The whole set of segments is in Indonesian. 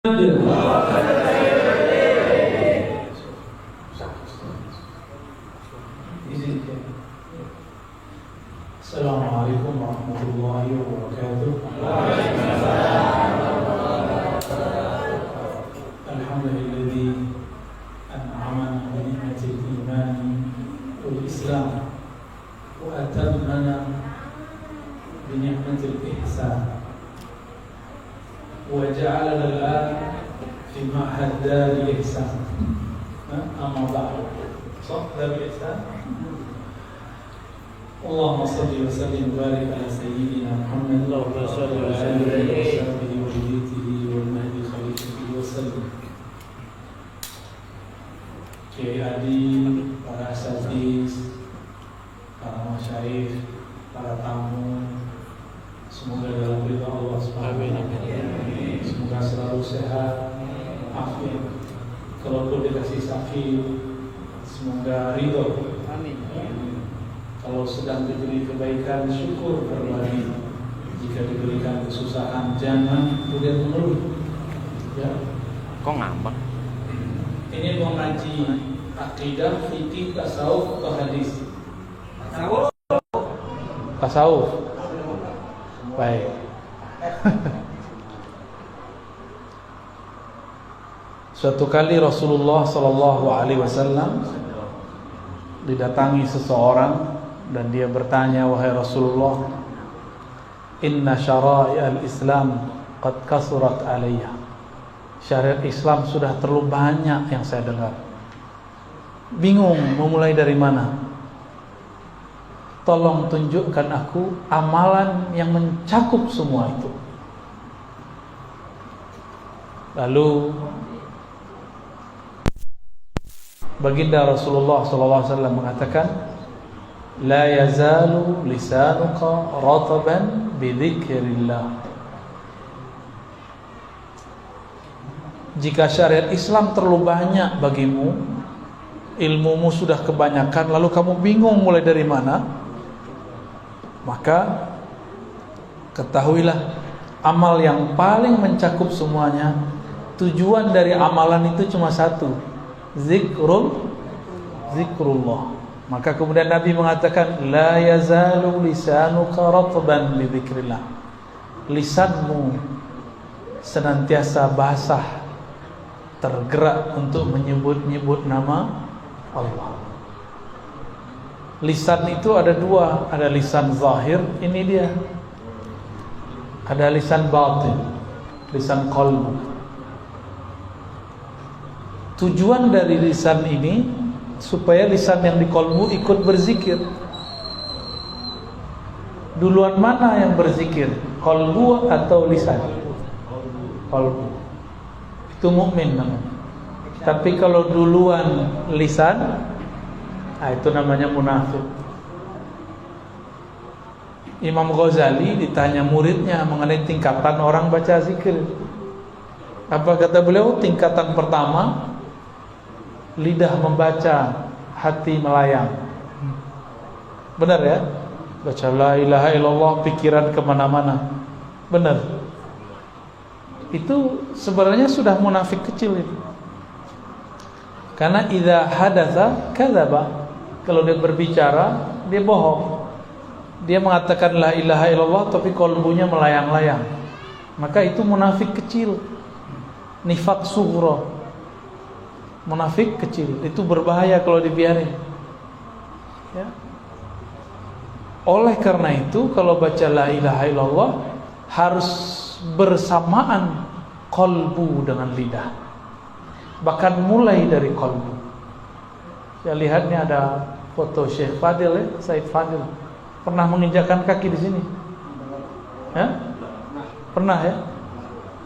Assalamualaikum warahmatullahi wabarakatuh. Alhamdulilladzi an'amana bi ni'matil iman wal islam wa atammana bi ni'matil ihsan wa ja'alana al-an fi ma'had daril ihsan. Amma ba'du. Sah daril ihsan. Allahumma salli wa sallim wa barik ala sayyidina Muhammad wa ala alihi wa sahbihi wa dhurriyyatihi wal mahdi khalifatihi wa sallam. Kiai Adi, para asatiz, para masyayikh, para tamu, semoga dalam ridha Allah Subhanahu wa taala. Semoga selalu sehat, afiat. Kalaupun dikasih sakit, semoga ridha. Amin. Kalau sedang diberi kebaikan, syukur berbagi. Jika diberikan kesusahan, jangan kemudian mengeluh. Ya. Kok ngambek? Ini mau ngaji akidah, fikih, tasawuf atau hadis? Tasawuf. Baik. Suatu kali Rasulullah Sallallahu Alaihi Wasallam didatangi seseorang dan dia bertanya, wahai Rasulullah, inna syara'i al-Islam qad kasurat alayya. Syariat Islam sudah terlalu banyak yang saya dengar. Bingung memulai dari mana. Tolong tunjukkan aku amalan yang mencakup semua itu. Lalu baginda Rasulullah SAW mengatakan, la yazalu lisanuka rataban bidzikrillah. Jika syariat Islam terlalu banyak bagimu, ilmumu sudah kebanyakan, lalu kamu bingung mulai dari mana, maka ketahuilah amal yang paling mencakup semuanya, tujuan dari amalan itu cuma satu, zikrullah. Maka kemudian Nabi mengatakan, la yazalu lisanuka ratban bi dzikrillah. Lisanmu senantiasa basah, tergerak untuk menyebut-nyebut nama Allah. Lisan itu ada dua, ada lisan zahir, ini dia. Ada lisan batin, lisan qalbu. Tujuan dari lisan ini supaya lisan yang di qalbu ikut berzikir. Duluan mana yang berzikir? Qalbu atau lisan? Qalbu. Itu mukmin namanya. Tapi kalau duluan lisan, itu namanya munafik. Imam Ghazali ditanya muridnya mengenai tingkatan orang baca zikir. Apa kata beliau? Tingkatan pertama, lidah membaca, hati melayang. Benar ya? Baca la ilaha illallah, pikiran kemana-mana. Benar. Itu sebenarnya sudah munafik kecil itu. Karena idza hadatsa kadzaba. Kalau dia berbicara, dia bohong. Dia mengatakan la ilaha illallah tapi qalbunya melayang-layang. Maka itu munafik kecil. Nifaq sughra. Munafik kecil, itu berbahaya kalau dibiarin. Ya. Oleh karena itu, kalau baca la ilaha illallah harus bersamaan qalbu dengan lidah. Bahkan mulai dari qalbu. Ya, lihat nih ada foto Syekh Fadil ya, Said Fadil. Pernah menginjakkan kaki di sini? Ya? Pernah ya?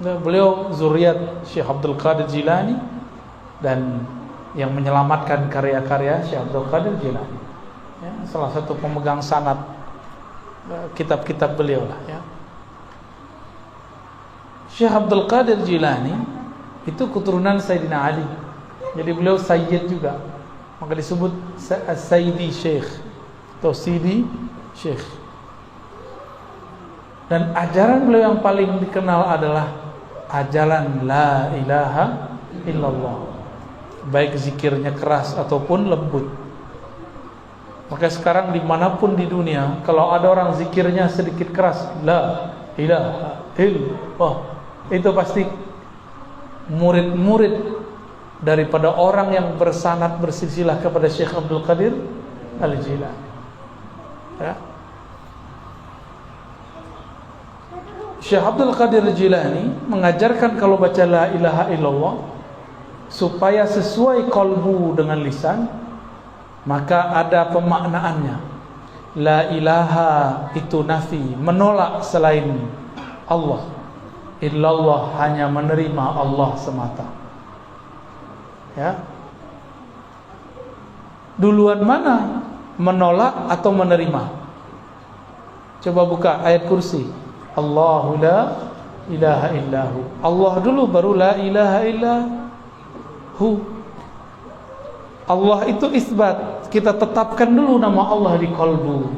Nah, beliau zuriat Syekh Abdul Qadir Jilani dan yang menyelamatkan karya-karya Syekh Abdul Qadir Jilani, ya, salah satu pemegang sanad kitab-kitab beliau lah ya. Syekh Abdul Qadir Jilani itu keturunan Sayyidina Ali. Jadi beliau Sayyid juga. Maka disebut Sayyidi Syekh atau Sidi Syekh. Dan ajaran beliau yang paling dikenal adalah ajalan la ilaha illallah, baik zikirnya keras ataupun lembut. Maka sekarang dimanapun di dunia, kalau ada orang zikirnya sedikit keras, la ilaha illallah, itu pasti murid-murid daripada orang yang bersanad bersilsilah kepada Syekh Abdul Qadir Al-Jilani. Ya. Syekh Abdul Qadir Al-Jilani mengajarkan kalau baca la ilaha illallah supaya sesuai qalbu dengan lisan, maka ada pemaknaannya. La ilaha itu nafi, menolak selain Allah. Illallah hanya menerima Allah semata. Ya. Duluan mana? Menolak atau menerima? Coba buka ayat kursi. Allahu la ilaha illahu. Allah dulu baru la ilaha illahu. Allah itu isbat. Kita tetapkan dulu nama Allah di qalbu,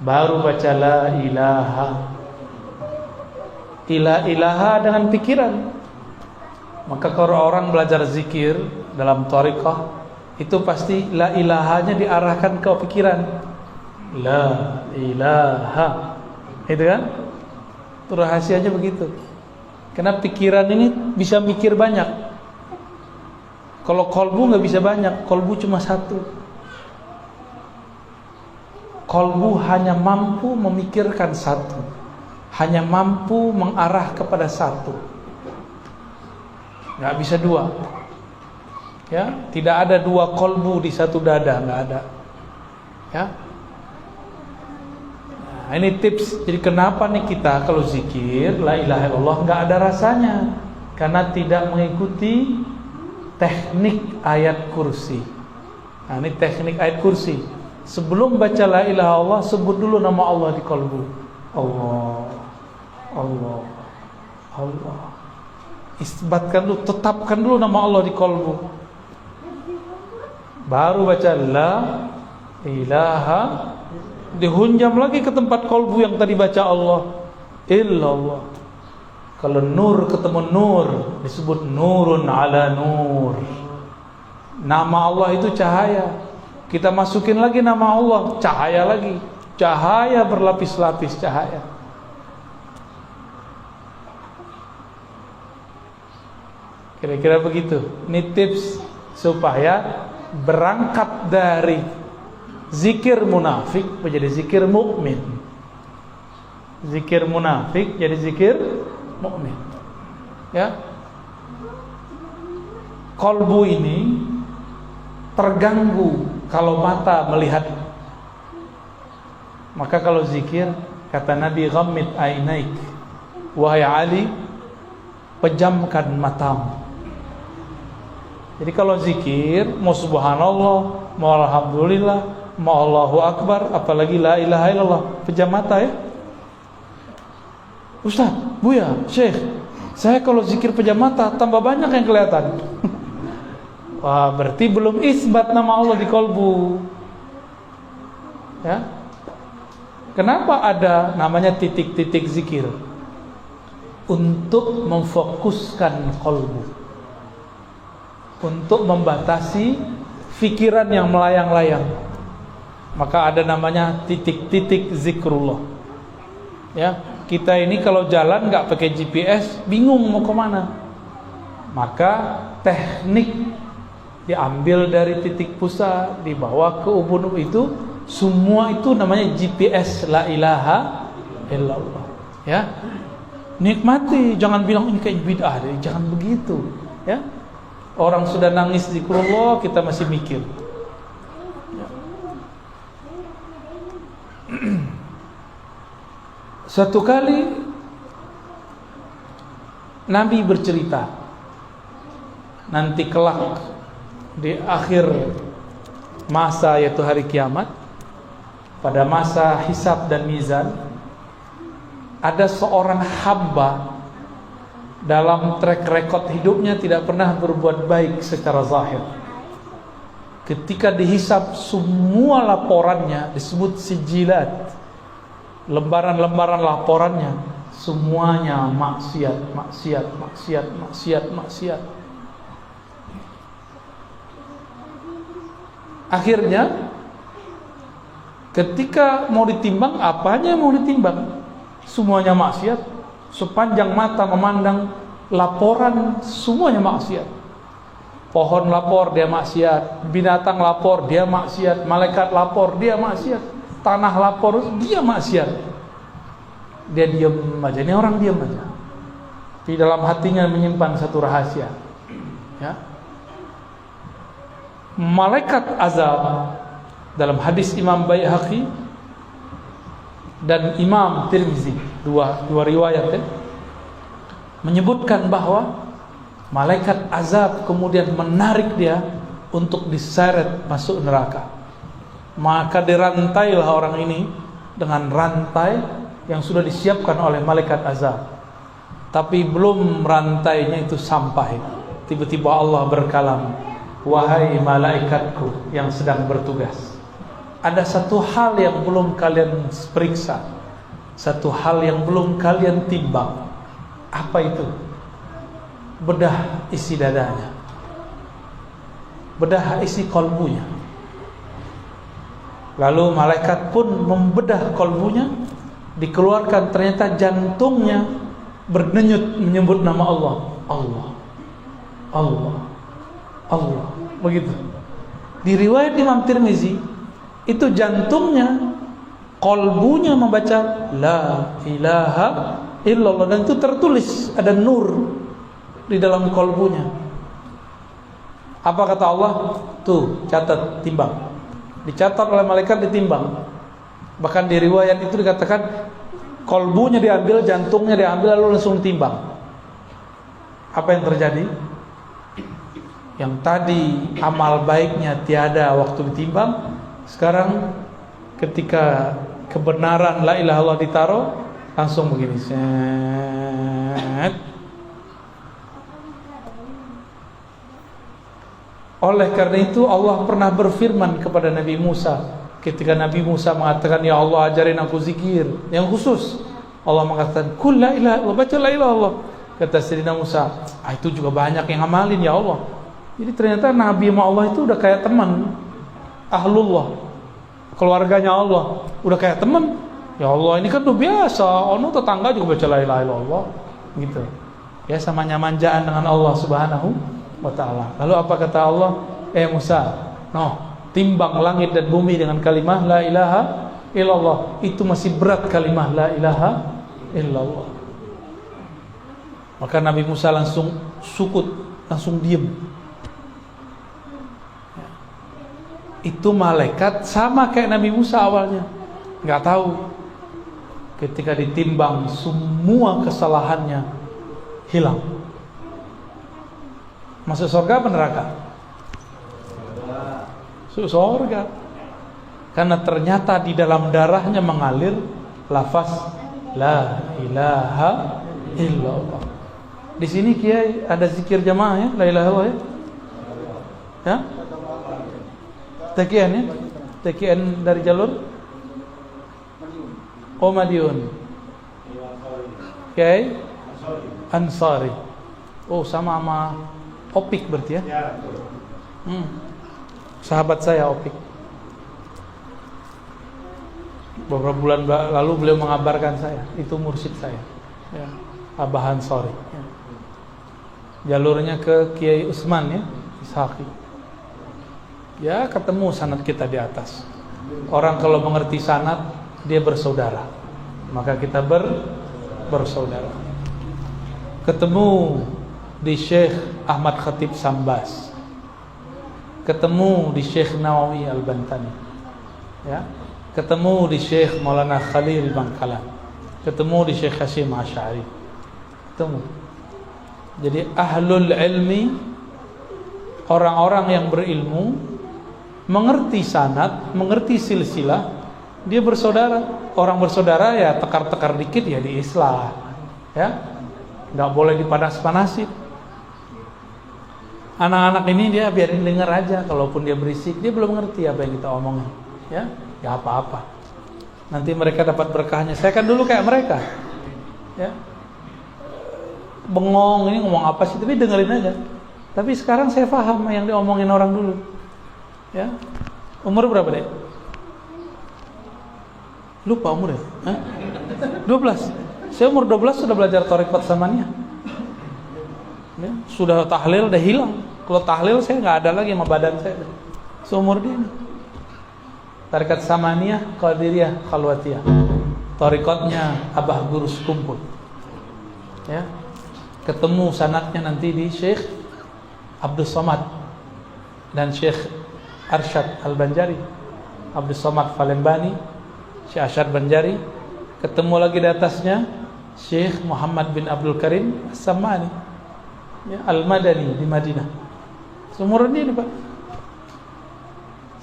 baru baca la ilaha. Ilaha dengan pikiran. Maka kalau orang belajar zikir dalam thariqah, itu pasti la ilahanya diarahkan ke pikiran. La ilaha. Itu kan? Itu rahasianya begitu. Karena pikiran ini bisa mikir banyak. Kalau kolbu nggak bisa banyak, kolbu cuma satu. Kolbu hanya mampu memikirkan satu, hanya mampu mengarah kepada satu. Nggak bisa dua. Ya, tidak ada dua kolbu di satu dada, nggak ada. Ya. Nah, ini tips. Jadi kenapa nih kita kalau zikir la ilaha illallah nggak ada rasanya? Karena tidak mengikuti teknik ayat kursi. Nah, ini teknik ayat kursi. Sebelum baca la ilaha illallah, sebut dulu nama Allah di qalbu. Allah, Allah, Allah. Isbatkan dulu, tetapkan dulu nama Allah di qalbu. Baru baca la ilaha, dihunjam lagi ke tempat qalbu yang tadi baca Allah. Illallah. Kalau nur ketemu nur, disebut nurun ala nur. Nama Allah itu cahaya. Kita masukin lagi nama Allah, cahaya lagi. Cahaya berlapis-lapis cahaya. Kira-kira begitu. Ini tips supaya berangkat dari zikir munafik menjadi zikir mukmin. Zikir munafik jadi zikir mukmin. Ya. Qalbu ini terganggu kalau mata melihat. Maka kalau zikir, kata Nabi, ghammid ainaik, wahai Ali, pejamkan matamu. Jadi kalau zikir, mau subhanallah, mau alhamdulillah, mau Allahu akbar, apalagi la ilaha illallah, pejam mata ya. Ustaz, Buya, Syekh, saya kalau zikir pejam mata tambah banyak yang kelihatan. Wah, berarti belum isbat nama Allah di qalbu. Ya. Kenapa ada namanya titik-titik zikir? Untuk memfokuskan qalbu. Untuk membatasi fikiran yang melayang-layang. Maka ada namanya titik-titik zikrullah. Ya, kita ini kalau jalan nggak pakai GPS, bingung mau kemana. Maka teknik diambil dari titik pusat, dibawa ke ubun itu, semua itu namanya GPS la ilaha illallah. Ya, nikmati, jangan bilang ini kayak bid'ah, jangan begitu. Ya, orang sudah nangis zikrullah, kita masih mikir. Ya. Suatu kali Nabi bercerita, nanti kelak di akhir masa, yaitu hari kiamat, pada masa hisab dan mizan, ada seorang hamba dalam track record hidupnya tidak pernah berbuat baik secara zahir. Ketika dihisab, semua laporannya disebut sijilat, lembaran-lembaran laporannya, semuanya maksiat, maksiat, maksiat, maksiat, maksiat. Akhirnya ketika mau ditimbang, apanya yang mau ditimbang? Semuanya maksiat. Sepanjang mata memandang laporan, semuanya maksiat. Pohon lapor, dia maksiat. Binatang lapor, dia maksiat. Malaikat lapor, dia maksiat. Tanah lapor, dia maksiat. Dia diam aja. Ini orang diam aja. Di dalam hatinya menyimpan satu rahasia. Ya. Malaikat azab dalam hadis Imam Baihaqi dan Imam Tirmizi, dua riwayat ya, menyebutkan bahwa malaikat azab kemudian menarik dia untuk diseret masuk neraka. Maka dirantailah orang ini dengan rantai yang sudah disiapkan oleh malaikat azab. Tapi belum rantainya itu sampai, tiba-tiba Allah berkalam, wahai malaikatku yang sedang bertugas, ada satu hal yang belum kalian periksa, satu hal yang belum kalian timbang. Apa itu? Bedah isi dadanya, bedah isi kolbunya. Lalu malaikat pun membedah kolbunya, dikeluarkan ternyata jantungnya berdenyut menyebut nama Allah, Allah, Allah, Allah, begitu. Di riwayat Imam Tirmizi itu jantungnya, kolbunya membaca la ilaha illallah, dan itu tertulis, ada nur di dalam kolbunya. Apa kata Allah? Tuh, catat, timbang. Dicatat oleh malaikat, ditimbang. Bahkan di riwayat itu dikatakan kolbunya diambil, jantungnya diambil, lalu langsung timbang. Apa yang terjadi? Yang tadi amal baiknya tiada waktu ditimbang, sekarang ketika kebenaran la ilaha illallah ditaruh, langsung begini, set. Oleh karena itu Allah pernah berfirman kepada Nabi Musa ketika Nabi Musa mengatakan, ya Allah ajarin aku zikir yang khusus. Allah mengatakan, kul la ilaha illallah, baca la ilaha illallah. Kata Sayyidina Musa, itu juga banyak yang amalin ya Allah. Jadi ternyata Nabi sama Allah itu udah kayak teman, ahlullah, keluarganya Allah, udah kayak teman. Ya Allah, ini kan udah biasa, ono tetangga juga baca la ilaha illallah gitu. Ya, sama nyamanjaan dengan Allah Subhanahu wa ta'ala. Lalu apa kata Allah? Musa, timbang langit dan bumi dengan kalimah la ilaha illallah. Itu masih berat kalimah la ilaha illallah. Maka Nabi Musa langsung sukut, langsung diam. Itu malaikat sama kayak Nabi Musa awalnya, nggak tahu. Ketika ditimbang, semua kesalahannya hilang. Masuk surga apa neraka? Masuk surga. Karena ternyata di dalam darahnya mengalir lafaz la ilaha illallah. Di sini Kiai ada zikir jamaah ya, la ilaha illallah ya. Ya? Takian ya? Takian dari jalur Madiun. Kiai Ansari. Oh, sama Opik berarti ya? Sahabat saya Opik. Beberapa bulan lalu beliau mengabarkan saya, itu mursyid saya, ya, Abah Ansari. Ya. Jalurnya ke Kiai Usman ya, Ishaqi. Ya, ketemu sanad kita di atas. Orang kalau mengerti sanad, dia bersaudara. Maka kita bersaudara. Ketemu di Syekh Ahmad Khatib Sambas, ketemu di Syekh Nawawi Al-Bantani, ya, ketemu di Syekh Maulana Khalil Bangkalan, ketemu di Syekh Hashim Asy'ari, ketemu. Jadi ahlul ilmi, orang-orang yang berilmu, mengerti sanad, mengerti silsilah, dia bersaudara. Orang bersaudara ya tekar-tekar dikit ya diislah, ya, nggak boleh dipanas-panasin. Anak-anak ini dia biarin dengar aja, kalaupun dia berisik, dia belum ngerti apa yang kita omongin, ya, ya apa-apa. Nanti mereka dapat berkahnya. Saya kan dulu kayak mereka, Ya. Bengong, ini ngomong apa sih, tapi dengerin aja. Tapi sekarang saya paham yang diomongin orang dulu. Ya. Umur berapa, Dek? Lupa umur ya? Hah? 12. Saya umur 12 sudah belajar thariqat samaniyah. Ya, sudah tahlil udah hilang. Kalau tahlil saya nggak ada lagi sama badan saya. Seumur dia. Thariqat samaniyah, qadiriyah, khalwatiyah. Thariqatnya Abah Guru Sekumpul. Ya. Ketemu sanadnya nanti di Syekh Abdul Somad dan Syekh Arsyad Al-Banjari. Abdul Somad Falembani, Syekh Arsyad Banjari. Ketemu lagi di atasnya Syekh Muhammad bin Abdul Karim As-Sammani, ya, Al-Madani di Madinah. Seumuran ini, Pak.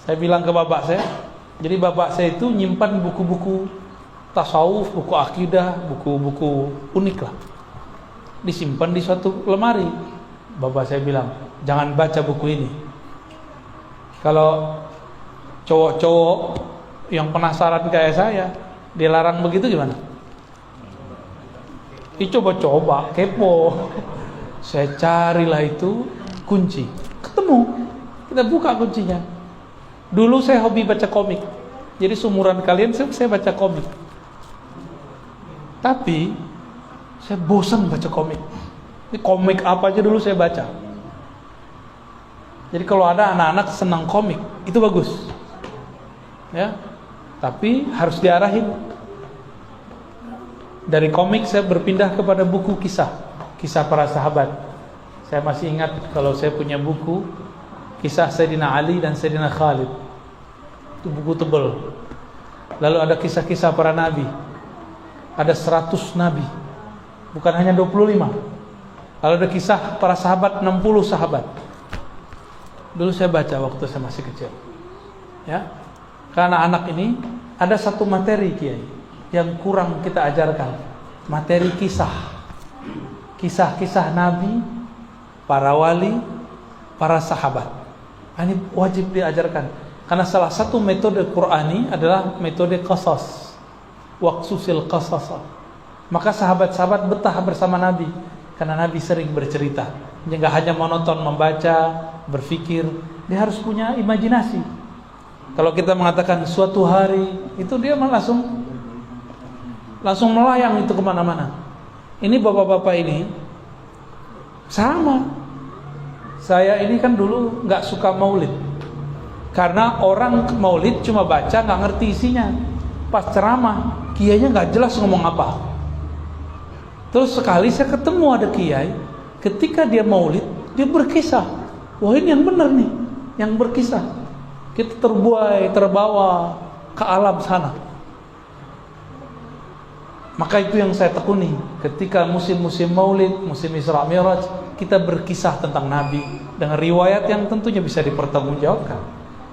Saya bilang ke bapak saya, jadi bapak saya itu nyimpan buku-buku tasawuf, buku akidah, buku-buku unik lah. Disimpan di suatu lemari. Bapak saya bilang, jangan baca buku ini. Kalau cowok-cowok yang penasaran kayak saya dilarang begitu gimana? Coba-coba, kepo. Saya carilah itu kunci. Ketemu. Kita buka kuncinya. Dulu saya hobi baca komik. Jadi seumuran kalian saya baca komik. Tapi saya bosan baca komik. Ini komik apa aja dulu saya baca. Jadi kalau ada anak-anak senang komik, itu bagus. Ya. Tapi harus diarahin. Dari komik saya berpindah kepada buku kisah para sahabat. Saya masih ingat kalau saya punya buku kisah Sayyidina Ali dan Sayyidina Khalid. Itu buku tebal. Lalu ada kisah-kisah para nabi. Ada 100 nabi. Bukan hanya 25. Lalu ada kisah para sahabat, 60 sahabat. Dulu saya baca waktu saya masih kecil. Ya. Karena anak ini ada satu materi, Kiai, yang kurang kita ajarkan. Materi kisah. Kisah-kisah nabi, para wali, para sahabat. Ini wajib diajarkan. Karena salah satu metode Qur'ani adalah metode qasas. Waqsusil qasasa. Maka sahabat-sahabat betah bersama Nabi karena Nabi sering bercerita. Dia nggak hanya monoton membaca, berpikir, dia harus punya imajinasi. Kalau kita mengatakan suatu hari, itu dia langsung melayang itu kemana-mana. Ini bapak-bapak ini sama. Saya ini kan dulu nggak suka maulid, karena orang maulid cuma baca nggak ngerti isinya. Pas ceramah, kiainya nggak jelas ngomong apa. Terus sekali saya ketemu ada kiai, ketika dia maulid, dia berkisah. Wah, ini yang benar nih, yang berkisah. Kita terbawa ke alam sana. Maka itu yang saya tekuni. Ketika musim-musim maulid, musim Isra Mi'raj, kita berkisah tentang Nabi dengan riwayat yang tentunya bisa dipertanggungjawabkan.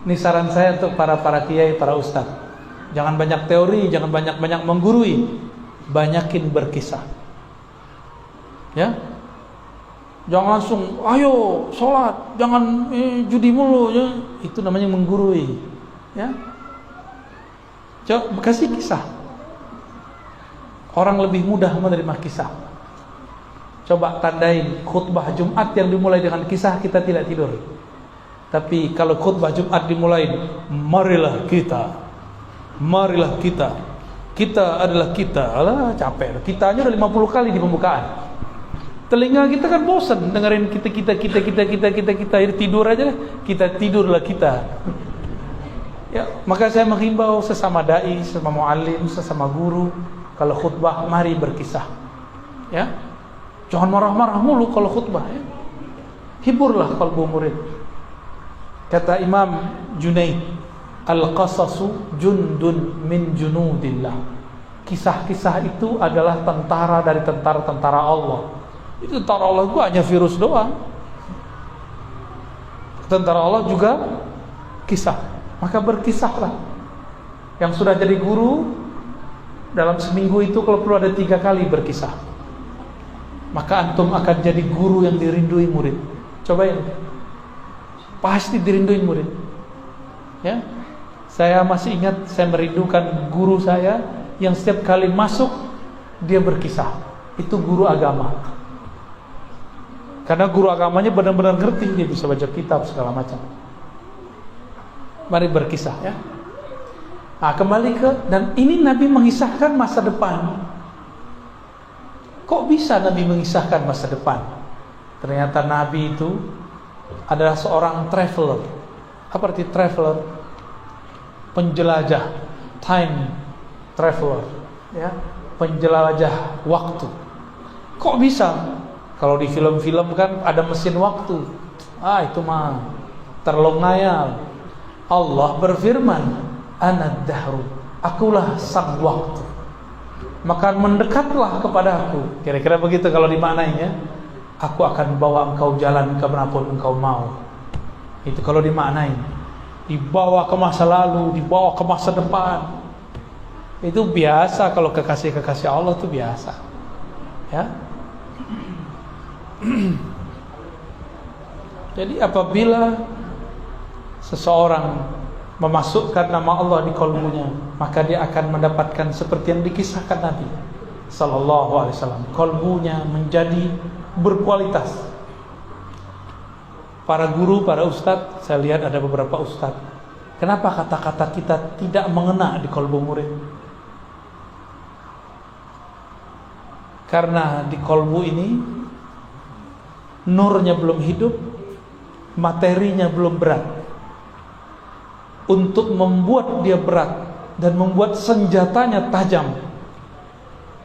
Ini saran saya untuk para kiai, para ustaz. Jangan banyak teori, jangan banyak menggurui, banyakin berkisah. Ya, jangan langsung ayo sholat, jangan judi mulu, ya. Itu namanya menggurui. Ya, coba kasih kisah. Orang lebih mudah menerima kisah. Coba tandain khutbah Jumat yang dimulai dengan kisah, kita tidak tidur. Tapi kalau khutbah Jumat dimulai, marilah kita, kita adalah kita. Alah, capek. Kita aja udah 50 kali di pembukaan. Telinga kita kan bosan dengerin kita tidur aja, kita tidurlah kita. Ya, maka saya menghimbau sesama dai, sesama muallim, sesama guru, kalau khutbah mari berkisah. Ya. Jangan marah-marah mulu kalau khutbah, ya. Hiburlah kalbu murid. Kata Imam Junaid, al-qasasu jundun min junudillah. Kisah-kisah itu adalah tentara dari tentara-tentara Allah. Itu tentara Allah itu hanya virus doang. Tentara Allah juga kisah. Maka berkisahlah. Yang sudah jadi guru, dalam seminggu itu kalau perlu ada 3 kali berkisah. Maka antum akan jadi guru yang dirindui murid. Cobain. Pasti dirindui murid. Ya. Saya masih ingat, saya merindukan guru saya yang setiap kali masuk dia berkisah. itu guru agama. Karena guru agamanya benar-benar ngerti, dia bisa baca kitab segala macam. Mari berkisah ya. Nah, kembali ke, dan ini Nabi mengisahkan masa depan. Kok bisa Nabi mengisahkan masa depan? Ternyata Nabi itu adalah seorang traveler. Apa arti traveler? Penjelajah, time traveler, ya, penjelajah waktu. Kok bisa? Kalau di film-film kan ada mesin waktu. Itu mah terlalu ngayal. Allah berfirman, Ana dahru, akulah sang waktu, maka mendekatlah kepada aku. Kira-kira begitu kalau dimaknainya. Aku akan bawa engkau jalan kemanapun engkau mau. Itu kalau dimaknai. Dibawa ke masa lalu, dibawa ke masa depan. Itu biasa kalau kekasih-kekasih Allah itu biasa. Ya. Jadi apabila seseorang memasukkan nama Allah di kalbunya, maka dia akan mendapatkan seperti yang dikisahkan Nabi sallallahu alaihi wasallam. Kalbunya menjadi berkualitas. Para guru, para ustadz, saya lihat ada beberapa ustadz. Kenapa kata-kata kita tidak mengena di kalbu murid? Karena di kalbu ini nurnya belum hidup, materinya belum berat. Untuk membuat dia berat dan membuat senjatanya tajam,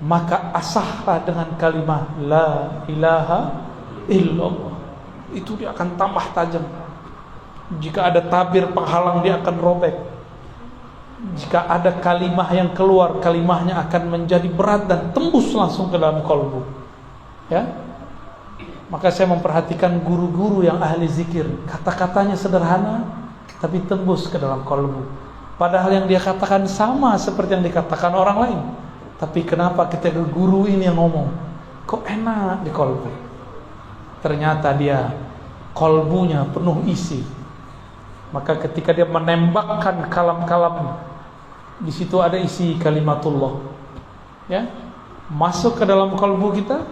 maka asahlah dengan kalimat La ilaha illallah. Itu dia akan tambah tajam. Jika ada tabir penghalang, dia akan robek. Jika ada kalimah yang keluar, kalimahnya akan menjadi berat dan tembus langsung ke dalam kalbu. Ya. Maka saya memperhatikan guru-guru yang ahli zikir, kata-katanya sederhana tapi tembus ke dalam kalbu. Padahal yang dia katakan sama seperti yang dikatakan orang lain. Tapi kenapa ketika guru ini yang ngomong, kok enak di kalbu? Ternyata dia kalbunya penuh isi. Maka ketika dia menembakkan kalam-kalam, di situ ada isi kalimatullah. Ya, masuk ke dalam kalbu kita,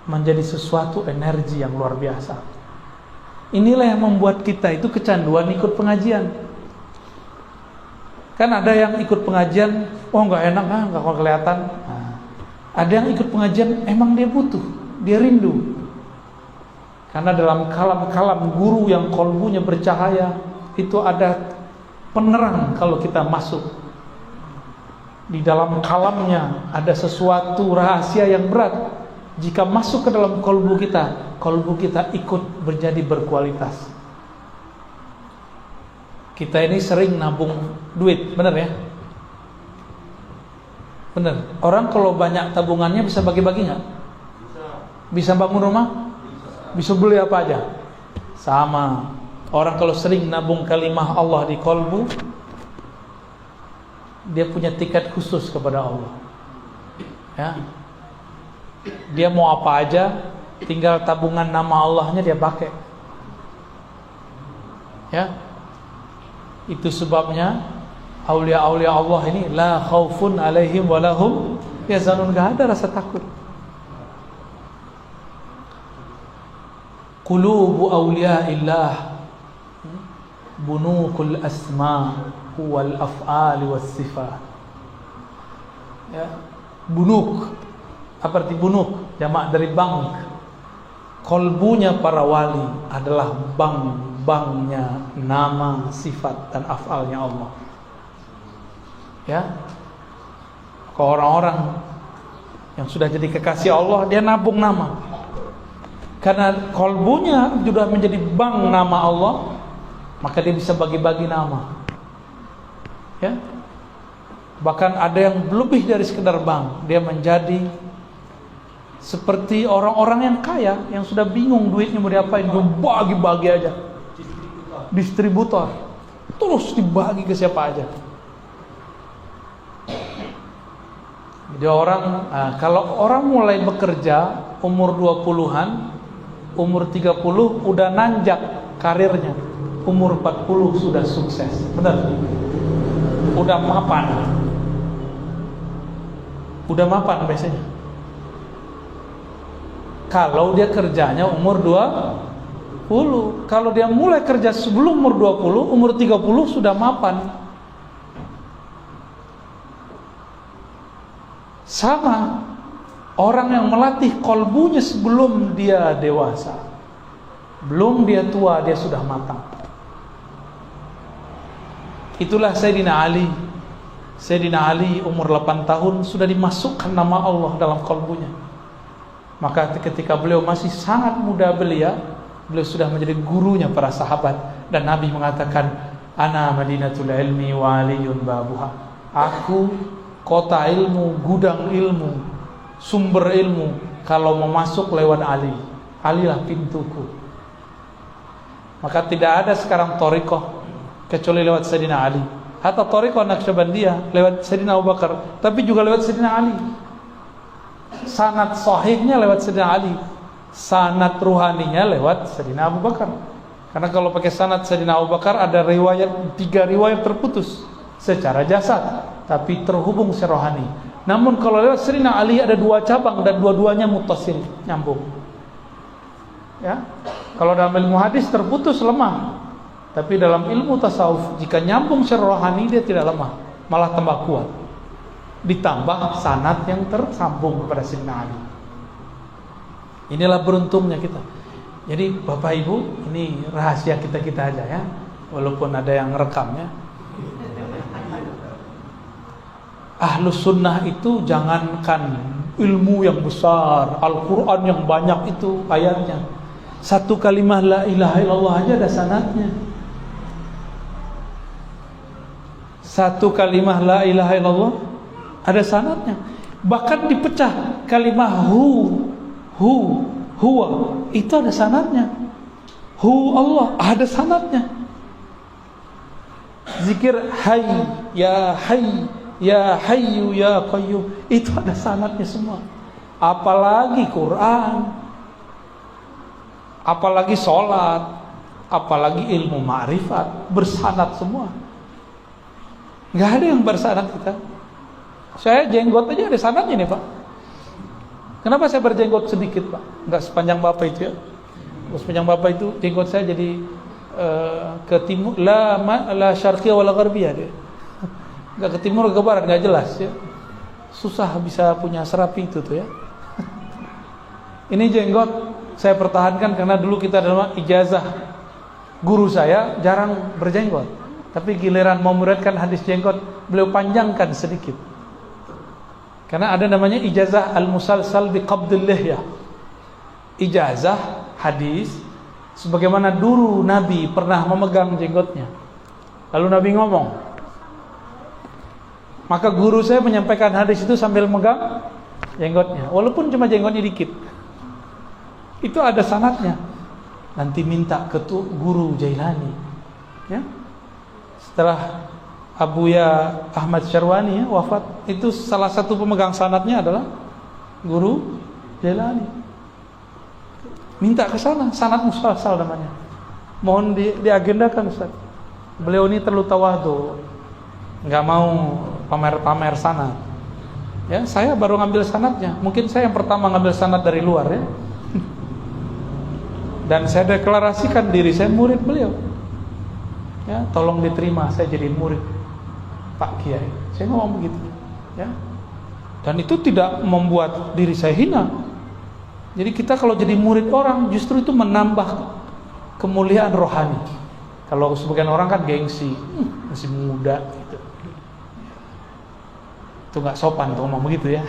menjadi sesuatu energi yang luar biasa. Inilah yang membuat kita itu kecanduan ikut pengajian. Kan ada yang ikut pengajian, nggak enak, nggak kelihatan. Ada yang ikut pengajian, emang dia butuh, dia rindu. Karena dalam kalam-kalam guru yang kalbunya bercahaya, itu ada penerang kalau kita masuk. Di dalam kalamnya ada sesuatu rahasia yang berat. Jika masuk ke dalam kalbu kita ikut menjadi berkualitas. Kita ini sering nabung duit, benar ya? Benar. Orang kalau banyak tabungannya bisa bagi-bagi nggak? Bisa bangun rumah? Bisa beli apa aja? Sama. Orang kalau sering nabung kalimah Allah di kalbu, dia punya tiket khusus kepada Allah. Ya. Dia mau apa aja, tinggal tabungan nama Allahnya dia pakai. Ya. Itu sebabnya aulia-aulia Allah ini la khaufun alaihim walahum yahzanun, enggak ada rasa takut. Qulubu auliaillah bunukul asma wal af'al was sifat. Ya. Bunuk, apa arti bunuk? Jamak dari bank. Kalbunya para wali adalah banknya nama, sifat dan af'alnya Allah. Ya. Kalau orang-orang yang sudah jadi kekasih Allah, dia nabung nama. Karena kalbunya sudah menjadi bank nama Allah, maka dia bisa bagi-bagi nama. Ya. Bahkan ada yang lebih dari sekedar bank, dia menjadi seperti orang-orang yang kaya, yang sudah bingung duitnya mau diapain, dia bagi-bagi aja. Distributor, terus dibagi ke siapa aja. Jadi kalau orang mulai bekerja umur 20-an, umur 30 udah nanjak karirnya, umur 40 sudah sukses. Benar? Udah mapan biasanya. Kalau dia kerjanya umur 20. Kalau dia mulai kerja sebelum umur 20, umur 30 sudah mapan. Sama orang yang melatih kolbunya sebelum dia dewasa, belum dia tua, dia sudah matang. Itulah Sayyidina Ali. Sayyidina Ali umur 8 tahun sudah dimasukkan nama Allah dalam kolbunya. Maka ketika beliau masih sangat muda beliau sudah menjadi gurunya para sahabat. Dan Nabi mengatakan, Ana madinatul ilmi wa aliyun babuha. Aku kota ilmu, gudang ilmu, sumber ilmu. Kalau mau masuk lewat Ali, Alilah pintuku. Maka tidak ada sekarang thariqah kecuali lewat Sayyidina Ali. Hatta thariqah Naqsyabandiyah lewat Sayyidina Abu Bakar, tapi juga lewat Sayyidina Ali. Sanad sahihnya lewat Sayyidina Ali, sanad ruhaninya lewat Sayyidina Abu Bakar. Karena kalau pakai sanad Sayyidina Abu Bakar ada riwayat, 3 riwayat terputus secara jasad, tapi terhubung secara rohani. Namun kalau lewat Sayyidina Ali ada 2 cabang dan dua-duanya muttasil, nyambung. Ya. Kalau dalam ilmu hadis terputus lemah, tapi dalam ilmu tasawuf jika nyambung secara rohani dia tidak lemah, malah tambah kuat. Ditambah sanad yang tersambung kepada Sayyidina Ali. Inilah beruntungnya kita. Jadi Bapak Ibu, ini rahasia kita aja ya, walaupun ada yang rekamnya. Ahlus sunnah itu jangankan ilmu yang besar, Al-Quran yang banyak itu ayatnya, satu kalimah la ilaha illallah aja ada sanadnya. Satu kalimah la ilaha illallah ada sanadnya. Bahkan dipecah kalimah huwa itu ada sanadnya. Hu Allah ada sanadnya. Zikir hayy ya hayyu ya qayyum itu ada sanadnya semua. Apalagi Quran, apalagi sholat, apalagi ilmu ma'rifat, bersanad semua. Nggak ada yang bersanad kita. Saya jenggot aja ada sanadnya nih Pak. Kenapa saya berjenggot sedikit Pak? Nggak sepanjang Bapak itu ya. Kalau sepanjang Bapak itu jenggot saya jadi ke timur, la syarqiyah wala gharbiyah dia. Nggak ke timur ke barat, nggak jelas ya. Susah bisa punya serapi itu tuh ya. Ini jenggot saya pertahankan karena dulu kita dalam ijazah guru saya jarang berjenggot. Tapi giliran mau memuridkan hadis jenggot, beliau panjangkan sedikit. Karena ada namanya ijazah al-musalsal biqabdil lihyah. Ijazah hadis sebagaimana dulu Nabi pernah memegang jenggotnya. Lalu Nabi ngomong. Maka guru saya menyampaikan hadis itu sambil megang jenggotnya, walaupun cuma jenggotnya dikit. Itu ada sanadnya. Nanti minta ke guru Jailani. Ya. Setelah Abuya Ahmad Syarwani ya, wafat, itu salah satu pemegang sanadnya adalah guru Jailani. Minta ke sana, sanad musalsal namanya. Mohon diagendakan Ustaz. Beliau ini terlalu tawadhu, nggak mau pamer-pamer sanad. Ya, saya baru ngambil sanadnya. Mungkin saya yang pertama ngambil sanad dari luar ya. Dan saya deklarasikan diri saya murid beliau. Ya, tolong diterima saya jadi murid Pak Kiai. Saya ngomong begitu, ya. Dan itu tidak membuat diri saya hina. Jadi kita kalau jadi murid orang justru itu menambah kemuliaan rohani. Kalau sebagian orang kan gengsi, masih muda gitu. Itu nggak sopan tuh ngomong begitu ya.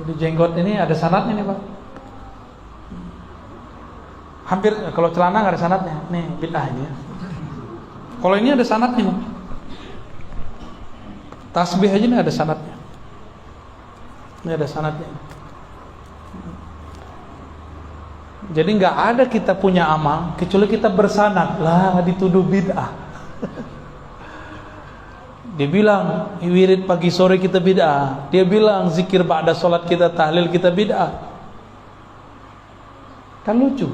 Jadi jenggot ini ada sanadnya nih Pak. Hampir kalau celana nggak ada sanadnya, nih bid'ah ini ya. Kalau ini ada sanadnya nih. Tasbih aja nih ada sanadnya. Ini ada sanadnya. Jadi nggak ada kita punya amal kecuali kita bersanad lah dituduh bid'ah. Dia bilang wirid pagi sore kita bid'ah. Dia bilang zikir ba'da sholat kita, tahlil kita bid'ah. Kan lucu.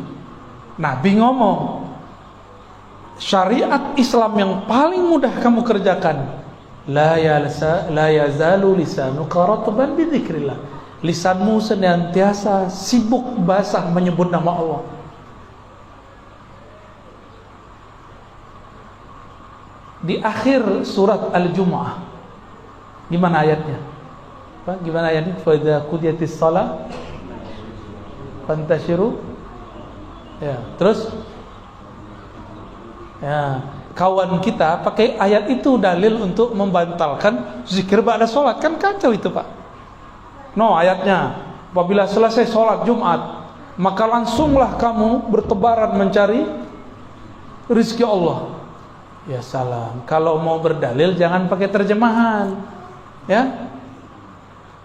Nabi ngomong syariat Islam yang paling mudah kamu kerjakan la yazalu lisanuka ratban bi dzikrillah. Lisanmu senantiasa sibuk basah menyebut nama Allah. Di akhir surat Al-Jumu'ah, gimana ayatnya? Pak, gimana ayatnya? Fa idza qudiyatis shalah fantashiru. Ya, terus ya, kawan kita pakai ayat itu dalil untuk membantalkan zikir ba'da salat. Kan kacau itu, Pak. No, ayatnya apabila selesai sholat Jumat maka langsunglah kamu bertebaran mencari rezeki Allah. Ya salam, kalau mau berdalil jangan pakai terjemahan, ya.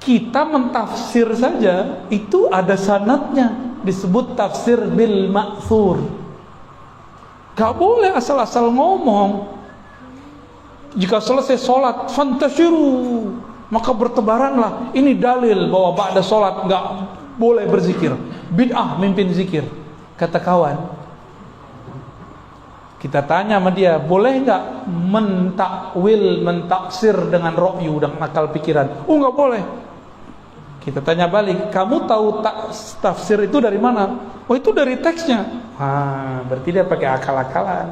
Kita mentafsir saja itu ada sanadnya, disebut tafsir bil ma'thur. Gak boleh asal-asal ngomong. Jika selesai sholat fantashiru, maka bertebaranlah. Ini dalil bahwa ba'da sholat nggak boleh berzikir. Bid'ah mimpin zikir. Kata kawan, kita tanya sama dia, boleh nggak mentakwil, mentaksir dengan ra'yu, dengan akal pikiran? Oh, nggak boleh. Kita tanya balik, kamu tahu tafsir itu dari mana? Oh, itu dari teksnya. Berarti dia pakai akal-akalan.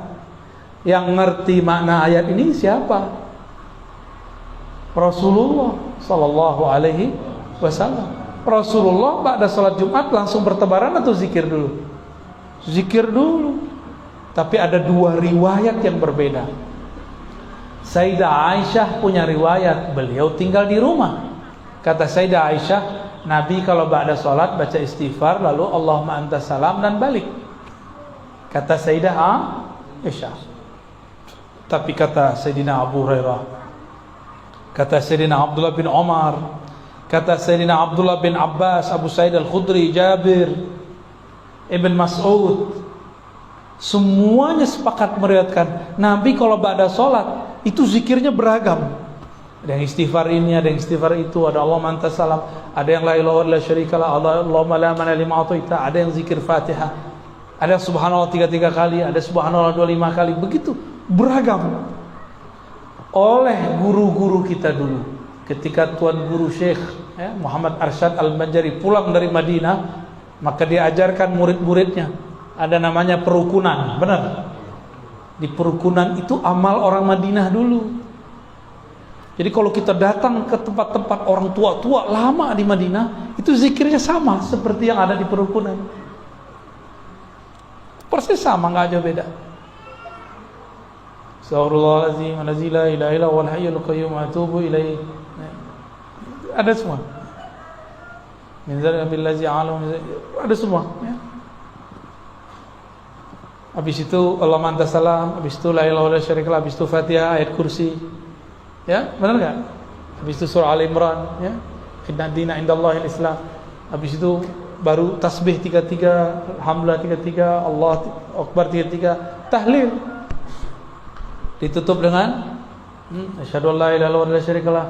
Yang ngerti makna ayat ini siapa? Rasulullah sallallahu alaihi wasallam. Rasulullah pada salat Jumat langsung bertebaran atau zikir dulu? Zikir dulu. Tapi ada dua riwayat yang berbeda. Sayyidah Aisyah punya riwayat, beliau tinggal di rumah. Kata Sayyidah Aisyah, Nabi kalau ba'da salat baca istighfar lalu Allahumma antas salam dan balik. Kata Sayyidah Aisyah. Tapi kata Sayyidina Abu Hurairah, kata Sayyidina Abdullah bin Umar, kata Sayyidina Abdullah bin Abbas, Abu Sa'id Al-Khudri, Jabir, Ibn Mas'ud, semuanya sepakat meriwayatkan Nabi kalau ba'da sholat itu zikirnya beragam. Ada yang istighfar ini, ada yang istighfar itu, ada Allahumma antas salam, ada yang la ilaha illa syarikalah, Allahumma la mana lima ataita, ada yang zikir Fatihah, ada yang subhanallah 3 kali, ada subhanallah 25 kali, begitu beragam. Oleh guru-guru kita dulu, ketika Tuan Guru Syekh Muhammad Arsyad Al-Banjari pulang dari Madinah, maka dia ajarkan murid-muridnya, ada namanya perukunan. Benar, di perukunan itu amal orang Madinah dulu. Jadi kalau kita datang ke tempat-tempat orang tua-tua lama di Madinah, itu zikirnya sama seperti yang ada di perukunan, persis sama, nggak jauh beda. Astaghfirullahaladzim, la ilaha illa huwal hayyul qayyum, atubu ilaih. Ada semua. Min dzalika billazi alam, ada semua, ya. Habis itu Allahumma antas salam, habis itu la ilaha illa syarikalah, habis itu Fatihah, ayat kursi. Ya, benar enggak? Habis itu surah Al-Imran, ya. Inna dina indallahil Islam. Habis itu baru tasbih 33, alhamdulillah 33, Allah akbar 33, tahlil. Ditutup dengan asyhadu an la ilaha illallah wa la syarikalah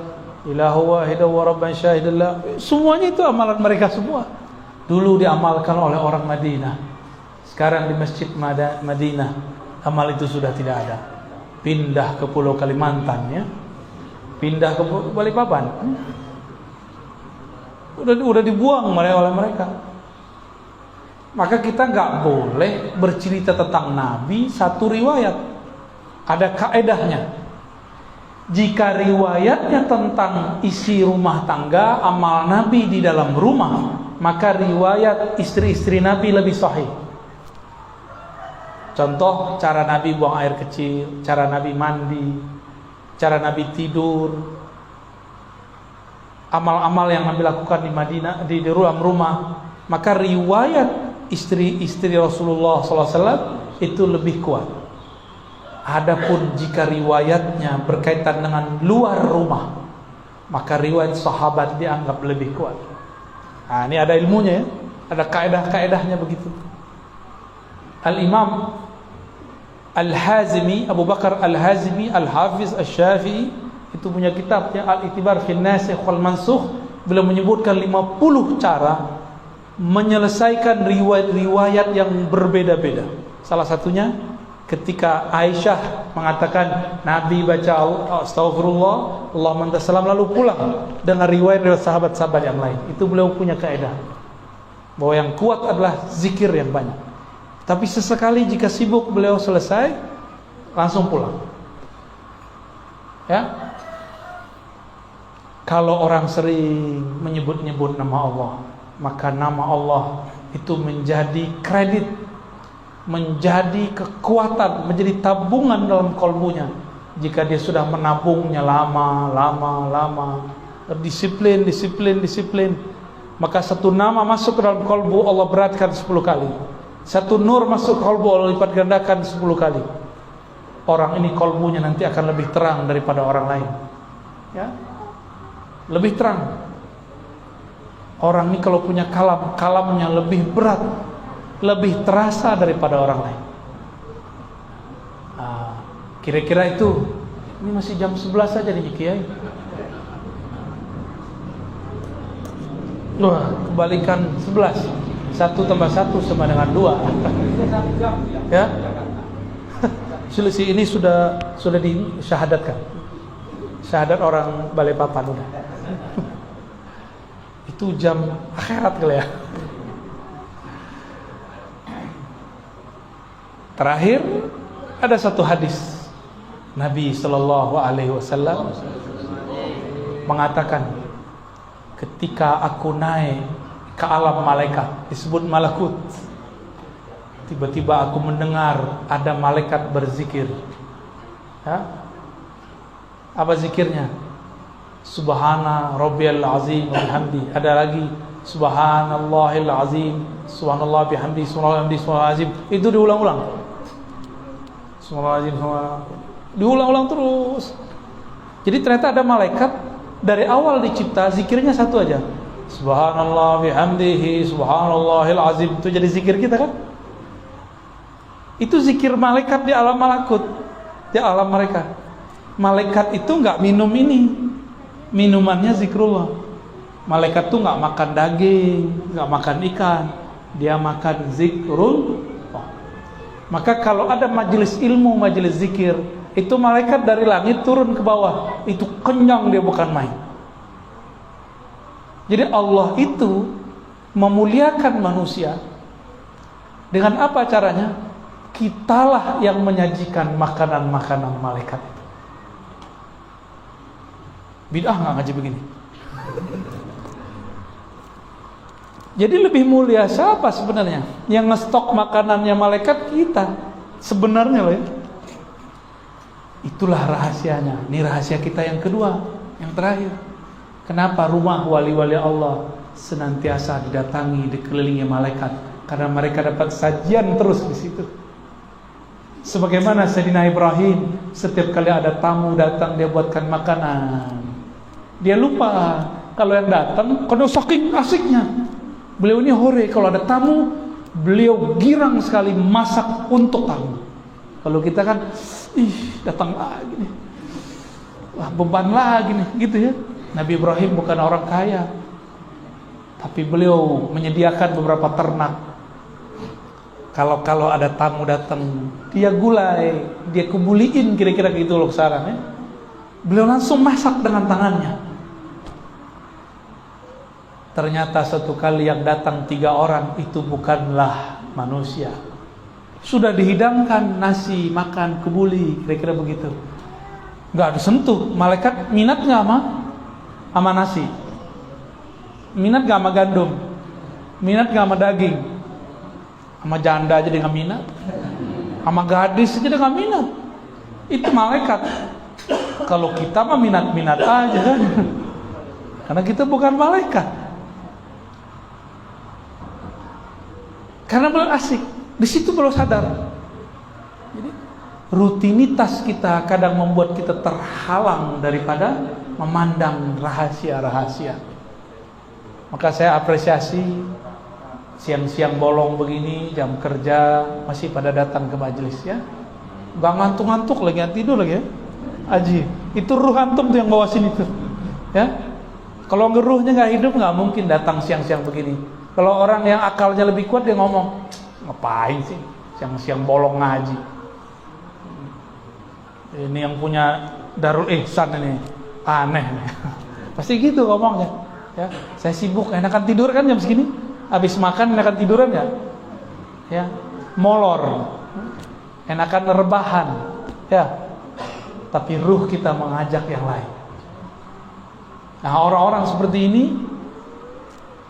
ilahu wahidahu wa rabban syahidallah. Semuanya itu amalan mereka semua. Dulu diamalkan oleh orang Madinah. Sekarang di Masjid Madinah amal itu sudah tidak ada. Pindah ke Pulau Kalimantan, ya. Pindah ke Balikpapan. Udah dibuang oleh mereka. Maka kita nggak boleh bercerita tentang Nabi satu riwayat. Ada kaedahnya. Jika riwayatnya tentang isi rumah tangga, amal Nabi di dalam rumah, maka riwayat istri-istri Nabi lebih sahih. Contoh, cara Nabi buang air kecil, cara Nabi mandi, cara Nabi tidur, amal-amal yang Nabi lakukan di Madinah, di dalam rumah, maka riwayat istri-istri Rasulullah SAW itu lebih kuat. Adapun jika riwayatnya berkaitan dengan luar rumah, maka riwayat sahabat dianggap lebih kuat. Nah, ini ada ilmunya, ya. Ada kaedah-kaedahnya begitu. Al-Imam Al-Hazimi, Abu Bakar Al-Hazimi, Al-Hafiz Al-Syafi'i, itu punya kitabnya Al-I'tibar fil Nasikh wal Mansukh. Beliau menyebutkan 50 cara menyelesaikan riwayat-riwayat yang berbeda-beda. Salah satunya Ketika Aisyah mengatakan Nabi baca Astaghfirullah, Allahumma anta salam, lalu pulang dengan riwayat dari sahabat-sahabat yang lain. Itu beliau punya kaidah bahwa yang kuat adalah zikir yang banyak. Tapi sesekali jika sibuk, beliau selesai langsung pulang. Ya. Kalau orang sering menyebut-nyebut nama Allah, maka nama Allah itu menjadi kredit, menjadi kekuatan, menjadi tabungan dalam kalbunya. Jika dia sudah menabungnya lama, disiplin, maka satu nama masuk ke dalam kalbu, Allah beratkan 10 kali. Satu nur masuk ke kalbu, Allah lipat gandakan 10 kali. Orang ini kalbunya nanti akan lebih terang daripada orang lain. Ya, lebih terang. Orang ini kalau punya kalamnya lebih berat, lebih terasa daripada orang lain. Kira-kira itu. Ini masih jam 11 saja nih Kiai. Wah, kebalikan 11. 1 tambah 1 sama dengan 2. Ya. Selisih ini sudah disyahadatkan. Syahadat orang Balikpapan udah. Itu jam akhirat kali ya. Terakhir ada satu hadis Nabi sallallahu alaihi wasallam mengatakan, ketika aku naik ke alam malaikat, disebut malakut, tiba-tiba aku mendengar ada malaikat berzikir. Ya? Apa zikirnya? Subhana rabbiyal azim wa bihamdi. Ada lagi subhanallahil azim, subhanallah bihamdi, subhanallah bihamdi, subhanallah azim. Itu diulang-ulang. Subhanallah azim, diulang-ulang terus. Jadi ternyata ada malaikat dari awal dicipta zikirnya satu aja. Subhanallah bihamdihi, subhanallahil azim. Itu jadi zikir kita kan? Itu zikir malaikat di alam malakut, di alam mereka. Malaikat itu enggak minum ini, minumannya zikrullah. Malaikat tuh enggak makan daging, enggak makan ikan, dia makan zikrullah. Maka kalau ada majelis ilmu, majelis zikir, itu malaikat dari langit turun ke bawah, itu kenyang dia, bukan main. Jadi Allah itu memuliakan manusia. Dengan apa caranya? Kitalah yang menyajikan makanan-makanan malaikat itu. Bid'ah nggak ngaji begini? Jadi lebih mulia siapa sebenarnya? Yang ngestok makanannya malaikat kita sebenarnya loh ya. Itulah rahasianya. Ini rahasia kita yang kedua, yang terakhir. Kenapa rumah wali-wali Allah senantiasa didatangi, dikelilingi malaikat? Karena mereka dapat sajian terus di situ. Sebagaimana Sayyidina Ibrahim, setiap kali ada tamu datang dia buatkan makanan. Dia lupa kalau yang datang, karena saking asiknya. Beliau ini hore, kalau ada tamu, beliau girang sekali masak untuk tamu. Kalau kita kan, datang lagi nih, wah beban lagi nih, gitu ya. Nabi Ibrahim bukan orang kaya, tapi beliau menyediakan beberapa ternak. Kalau ada tamu datang, dia gulai, dia kebuliin, kira-kira gitu loh sekarang ya. Beliau langsung masak dengan tangannya. Ternyata satu kali yang datang 3 orang itu bukanlah manusia. Sudah dihidangkan nasi, makan, kebuli, kira-kira begitu. Gak disentuh. Malaikat minat gak sama nasi? Minat gak sama gandum? Minat gak sama daging? Sama janda aja dia gak minat, sama gadis aja dia gak minat. Itu malaikat. Kalau kita mah minat-minat aja kan, karena kita bukan malaikat. Karena belum asik, di situ belum sadar. Jadi rutinitas kita kadang membuat kita terhalang daripada memandang rahasia-rahasia. Maka saya apresiasi siang-siang bolong begini, jam kerja masih pada datang ke majelis ya. Gak ngantuk-ngantuk lagi, tidur lagi ya. Aji, itu ruh antum tuh yang bawa sini tuh. Ya. Kalau ruhnya gak hidup gak mungkin datang siang-siang begini. Kalau orang yang akalnya lebih kuat dia ngomong, ngapain sih siang-siang bolong ngaji? Ini yang punya Darul Ihsan ini aneh nih. Pasti gitu ngomongnya. Ya, saya sibuk, enakan tidur kan jam segini. Habis makan enakan tiduran ya. Ya, molor. Enakan rebahan. Ya. Tapi ruh kita mengajak yang lain. Nah, orang-orang seperti ini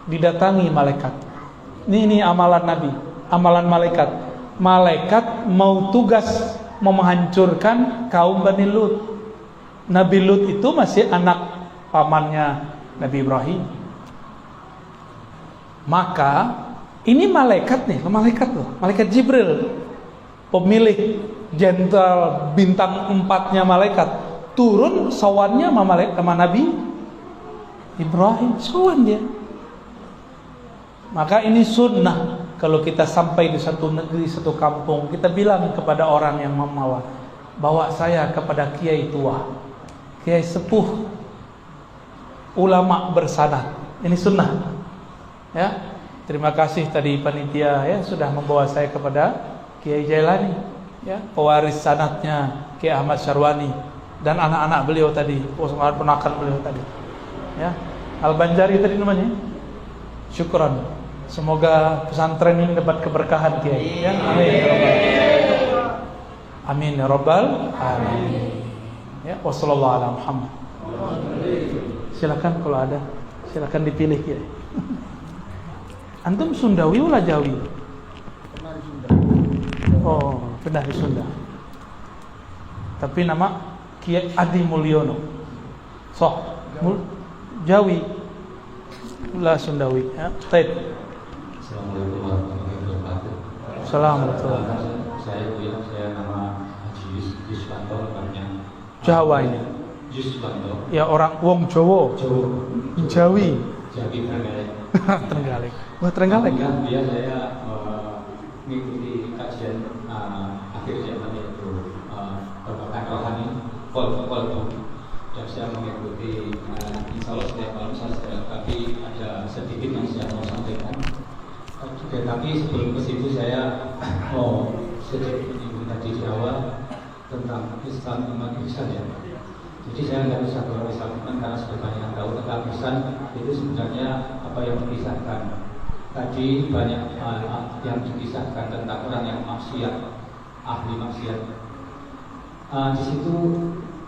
didatangi malaikat. Ini amalan Nabi, amalan malaikat. Malaikat mau tugas mau menghancurkan kaum Bani Lut. Nabi Lut itu masih anak pamannya Nabi Ibrahim. Maka ini malaikat nih, malaikat Jibril, pemilik jenderal bintang 4-nya malaikat, turun sowannya sama Nabi Ibrahim, sowan dia. Maka ini sunnah. Kalau kita sampai di satu negeri, satu kampung, kita bilang kepada orang yang membawa, bawa saya kepada kiai tua, kiai sepuh, ulama bersanad. Ini sunnah. Ya, terima kasih tadi panitia ya sudah membawa saya kepada Kiai Jailani, ya pewaris sanadnya Kiai Ahmad Syarwani dan anak-anak beliau tadi, ponakan beliau tadi. Ya, Al-Banjari tadi namanya. Syukran. Semoga pesantren ini dapat keberkahan Kiai. Ya, amin ya rabbal amin ya rabbal alamin. Ya, wassallallahu ala Muhammad. Silakan kalau ada, silakan dipilih Kiai. Antum Sundawi ulah Jawi? Oh, pernah di Sunda. Tapi nama Kiai Adi Mulyono. Jawi. Ulah Sundawi, ya. Baik. Assalamualaikum warahmatullahi wabarakatuh. Assalamualaikum. Saya nama Haji Yuswanto, namanya Jawa ini. Yuswanto. Ya orang wong Jawa. Jawi. Jawi Trenggalek. Trenggalek. Wah, Trenggalek kan? Dia saya mengikuti kajian akhir zaman yaitu Bapak Rohani Kolbu. Dan saya mengikuti insya Allah setiap malam saya, tapi ada sedikit yang saya mau sampaikan. Tapi sebelum ke situ saya mau sedikit menyinggung tadi di awal tentang Islam umat ihsan ya. Jadi saya nggak bisa kalau Islam karena sebenarnya yang tahu tentang ihsan itu sebenarnya apa yang mengisahkan. Tadi banyak yang dikisahkan tentang orang yang maksiat, ahli maksiat. Di situ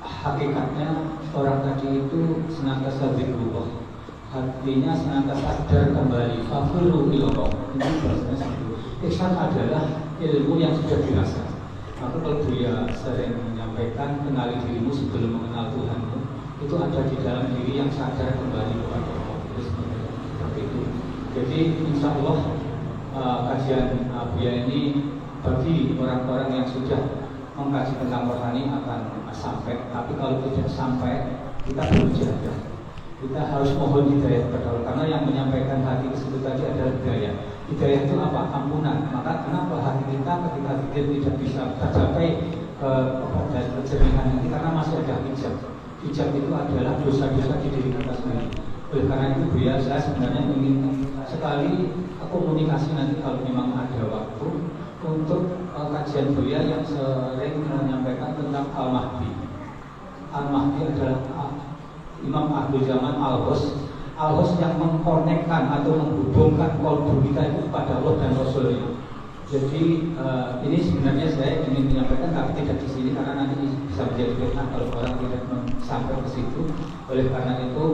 hakikatnya orang tadi itu senantiasa zikrullah. Hatinya senantiasa sadar kembali fafiru ilallah. Ini bahasanya satu. Ihsan adalah ilmu yang sudah dirasa. Maka kalau dia sering menyampaikan kenali dirimu sebelum mengenal Tuhanmu, itu ada di dalam diri yang sadar kembali kepada Allah. Seperti itu. Jadi insya Allah kajian Buya ini bagi orang-orang yang sudah mengkaji tentang rohani akan sampai. Tapi kalau tidak sampai, kita berjaga. Kita harus mohon hidayah kepada Allah, karena yang menyampaikan hati ke situ tadi adalah hidayah. Hidayah itu apa? Ampunan. Maka kenapa hati kita ketika tidak bisa tercapai kepada kejernihan ini? Karena masih ada hijab. Hijab itu adalah dosa-dosa di diri kita sendiri. Oleh karena itu Buya, saya sebenarnya ingin sekali komunikasi nanti kalau memang ada waktu untuk kajian Buya yang sering menyampaikan tentang Al-Mahdi. Al-Mahdi adalah Imam Ahlul Zaman Al-Hos yang mengkonekkan atau menghubungkan kolbu kita itu kepada Allah dan Rasulnya. Jadi ini sebenarnya saya ingin menyampaikan tapi tidak di sini karena nanti bisa menjadi fitnah kalau orang tidak sampai ke situ. Oleh karena itu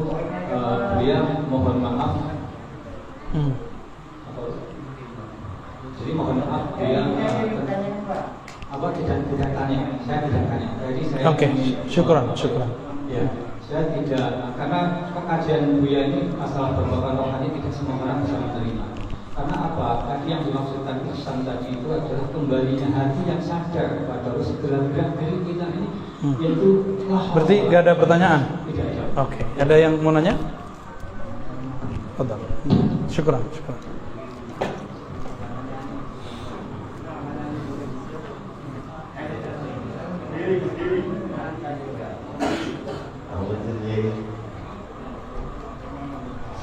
Buya mohon maaf. Jadi mohon maaf Buya tidak tanya. Saya tidak tanya. Jadi saya syukran. Ya. Saya tidak, karena kajian Buya ini masalah berbaukan rohani tidak semua orang bisa menerima. Karena apa? Tadi yang dimaksudkan ihsan tadi itu adalah kembalinya hati yang sadar pada segala gerak diri kita ini, yaitu berarti nggak ada pertanyaan? Tidak ada. Oke. Ada yang mau nanya? Syukran.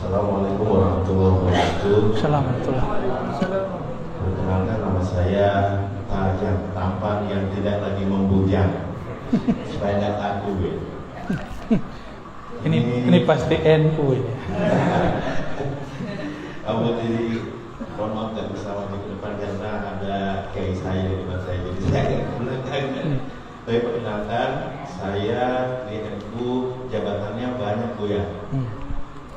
Assalamualaikum warahmatullahi wabarakatuh. Assalamualaikum. Perkenalkan nama saya Tajam, tampan yang tidak lagi membujang. supaya nggak takut ya. Ini pasti NU ini. Kamu jadi mohon maaf nggak bisa maju ke depan karena ada kiai saya di depan saya, jadi saya nggak kebenaran. Tapi perkenalkan, saya di NU jabatannya banyak Bu ya.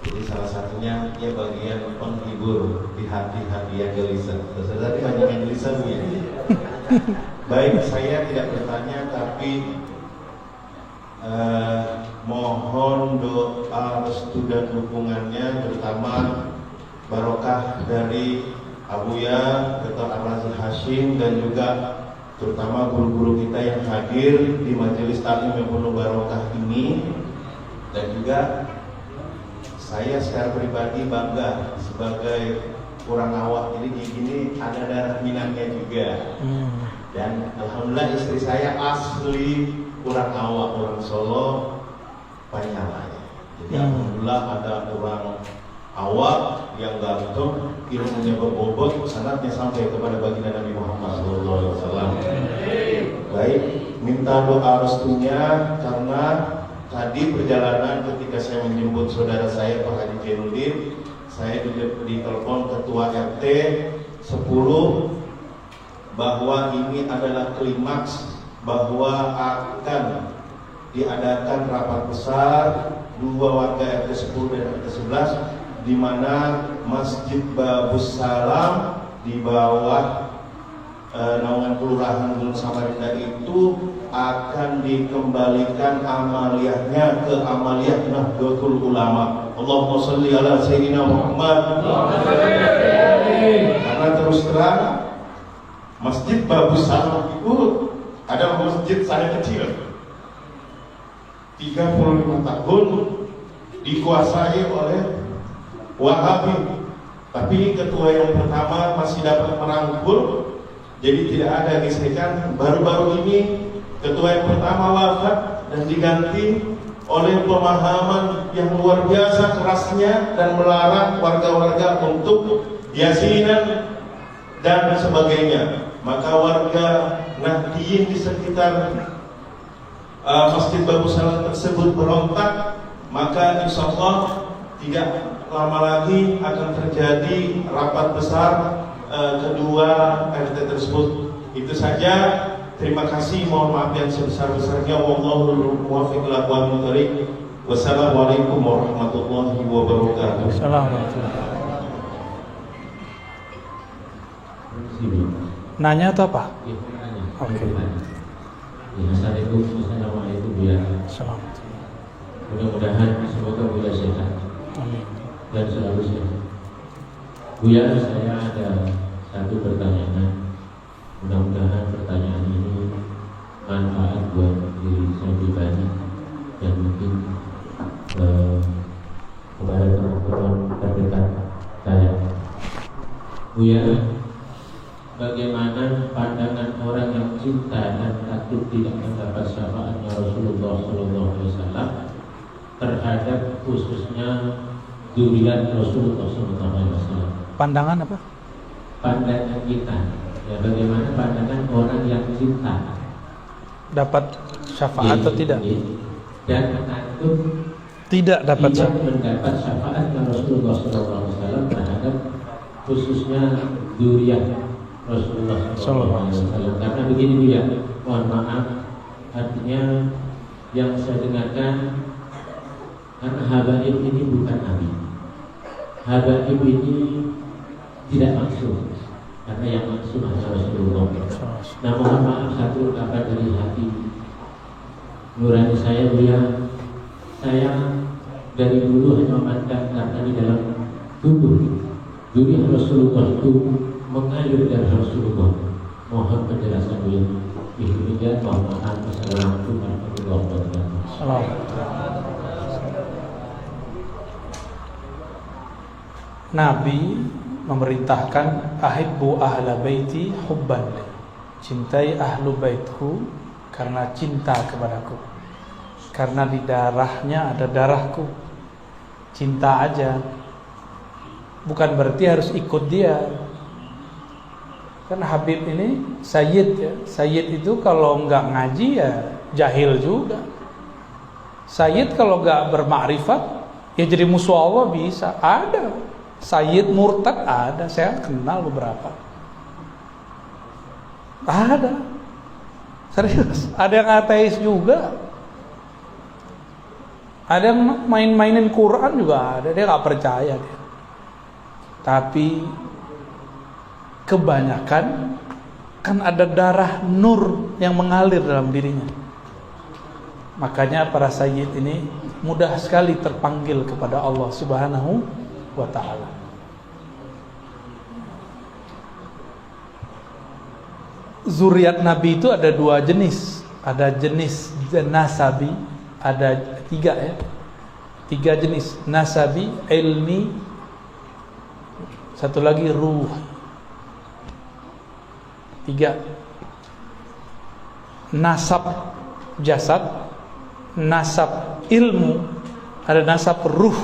Jadi salah satunya ya bagian penghibur di hati-hati yang gelisah. Tadi banyak yang gelisah Bu ya. Baik, saya tidak bertanya tapi mohon doa restu dan dukungannya, terutama barokah dari Abuya, Dr. Ar-Razi Hashim, dan juga terutama guru-guru kita yang hadir di majelis taklim yang penuh barokah ini. Dan juga saya secara pribadi bangga sebagai orang awak, jadi gini ada darah Minangnya juga. Dan alhamdulillah istri saya asli orang awak, orang Solo, Panyalanya. Jadi alhamdulillah ada orang awak yang ganteng, ilmunya berbobot, sanatnya sampai kepada baginda Nabi Muhammad SAW. Baik, minta doa restunya karena tadi perjalanan ketika saya menjemput saudara saya Pak Haji Jainuddin, saya ditelepon ketua RT 10 bahwa ini adalah klimaks, bahwa akan diadakan rapat besar dua warga RT 10 dan RT 11 di mana Masjid Babus Salam di bawah naungan Kelurahan Gunung Samarinda itu akan dikembalikan amaliyahnya ke amaliyah Nahdlatul Ulama. Allahumma sholli ala sayyidina Muhammad. Karena terus terang Masjid Babus Salam itu adalah masjid saya kecil, 35 tahun dikuasai oleh Wahabi, tapi ketua yang pertama masih dapat merangkul, jadi tidak ada gesekan. Baru-baru ini ketua yang pertama wafat dan diganti oleh pemahaman yang luar biasa kerasnya dan melarang warga-warga untuk yasinan dan sebagainya. Maka warga Nahdliyin di sekitar Masjid Babus Salam tersebut berontak. Maka insya Allah tidak lama lagi akan terjadi rapat besar kedua RT tersebut. Itu saja. Terima kasih. Mohon maaf yang sebesar-besarnya. Wallahul muwaffiq ila aqwamit thoriq. Wassalamualaikum warahmatullahi wabarakatuh. Assalamualaikum. Nanya atau apa? Oke. Assalamualaikum Bu ya. Assalamualaikum. Mudah-mudahan semoga Bu ya sehat Amin. dan selalu sehat. Bu ya, saya ada satu pertanyaan. Mudah-mudahan pertanyaan ini manfaat buat diri saya pribadi dan mungkin kepada teman-teman terdekat saya. Bu ya, bagaimana pandangan orang yang cinta dan takut tidak mendapat syafaatnya Rasulullah SAW terhadap khususnya zuriat Rasulullah SAW? Pandangan apa? Pandangan kita, ya, bagaimana pandangan orang yang cinta Dapat syafaat atau tidak? dan takut Tidak dapat tidak syafaat. mendapat syafaatnya Rasulullah SAW terhadap khususnya zuriat Rasulullah SAW. Karena begini Bu ya, mohon maaf, artinya yang saya dengarkan, karena habaib ini bukan nabi, habaib ini tidak maksud, karena yang maksud adalah Rasulullah. Nah, mohon maaf, satu ungkapan dari hati nurani saya Bu ya, saya dari dulu hanya memandang karena di dalam tubuh zuriat Rasulullah itu mengalir dari Rasulullah. Mohon penjelasan Bu ya. Demikian, mohon maaf. Assalamualaikum warahmatullahi wabarakatuh. Nabi memerintahkan ahibbu ahla baiti hubban li. Cintai ahlu baitku karena cinta kepadaku. Karena di darahnya ada darahku. Cinta aja. Bukan berarti harus ikut dia. Karena Habib ini sayyid ya. Sayyid itu kalau enggak ngaji ya jahil juga. Sayyid kalau gak bermakrifat, ya jadi musuh Allah bisa. Ada sayyid murtad, ada, saya kenal beberapa. Ada, serius. Ada yang ateis juga. Ada yang main-mainin Quran juga ada. Dia gak percaya dia. Tapi kebanyakan kan ada darah nur yang mengalir dalam dirinya. Makanya para sayyid ini mudah sekali terpanggil kepada Allah Subhanahu wa ta'ala. Zuriat Nabi itu ada dua jenis. Ada jenis nasabi, ada tiga ya. Tiga jenis, nasabi, ilmi, satu lagi ruh. Tiga. Nasab jasad, nasab ilmu, ada nasab ruh.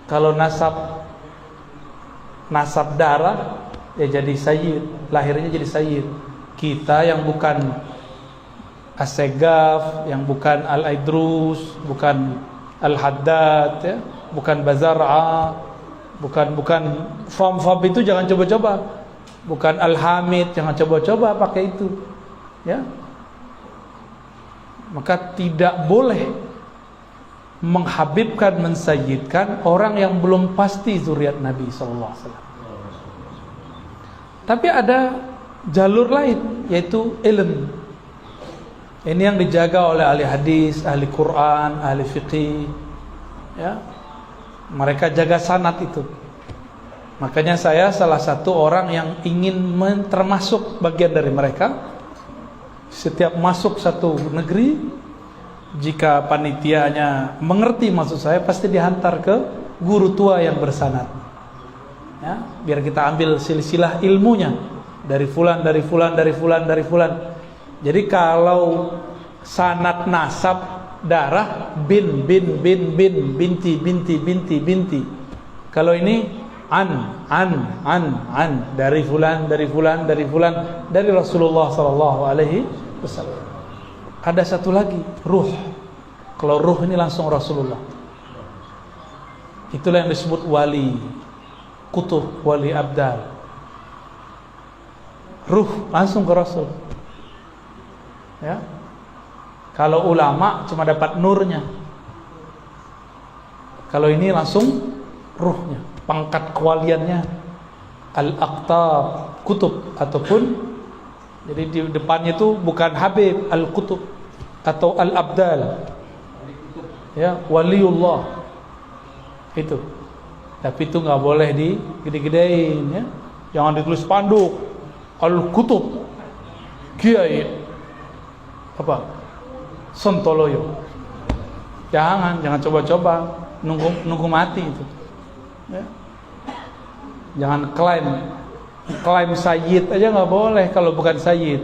Kalau nasab darah, ya jadi sayyid, lahirnya jadi sayyid. Kita yang bukan As-Segaf, yang bukan Al-Aidrus, bukan Al-Haddad, ya, bukan Bazar'a, bukan Fam itu jangan coba-coba. Bukan Al-Hamid, jangan coba-coba pakai itu. Ya. Maka tidak boleh menghabibkan, mensayyidkan orang yang belum pasti zuriat Nabi SAW. Tapi ada jalur lain, yaitu ilmu. Ini yang dijaga oleh ahli hadis, ahli Quran, ahli fiqih. Ya. Mereka jaga sanad itu. Makanya saya salah satu orang yang ingin termasuk bagian dari mereka. Setiap masuk satu negeri, jika panitianya mengerti maksud saya, pasti dihantar ke guru tua yang bersanad. Ya, biar kita ambil silsilah ilmunya dari fulan, dari fulan, dari fulan, dari fulan. Jadi kalau sanad nasab darah bin, binti. Kalau ini an dari fulan, dari Rasulullah sallallahu alaihi wasallam. Ada satu lagi, ruh. Kalau ruh ini langsung Rasulullah. Itulah yang disebut wali, kutub, wali abdal. Ruh langsung ke Rasul. Ya. Kalau ulama cuma dapat nurnya. Kalau ini langsung ruhnya, pangkat kewaliannya. Al-Aqtab, kutub, ataupun jadi di depannya itu bukan Habib, Al-Kutub atau Al-Abdal. Ya, waliullah. Itu. Tapi itu enggak boleh digede-gedein ya. Jangan ditulis spanduk Al-Kutub Kiai apa? Sontoloyo. Jangan coba-coba nunggu mati itu. Ya. Jangan klaim sayyid aja nggak boleh kalau bukan sayyid.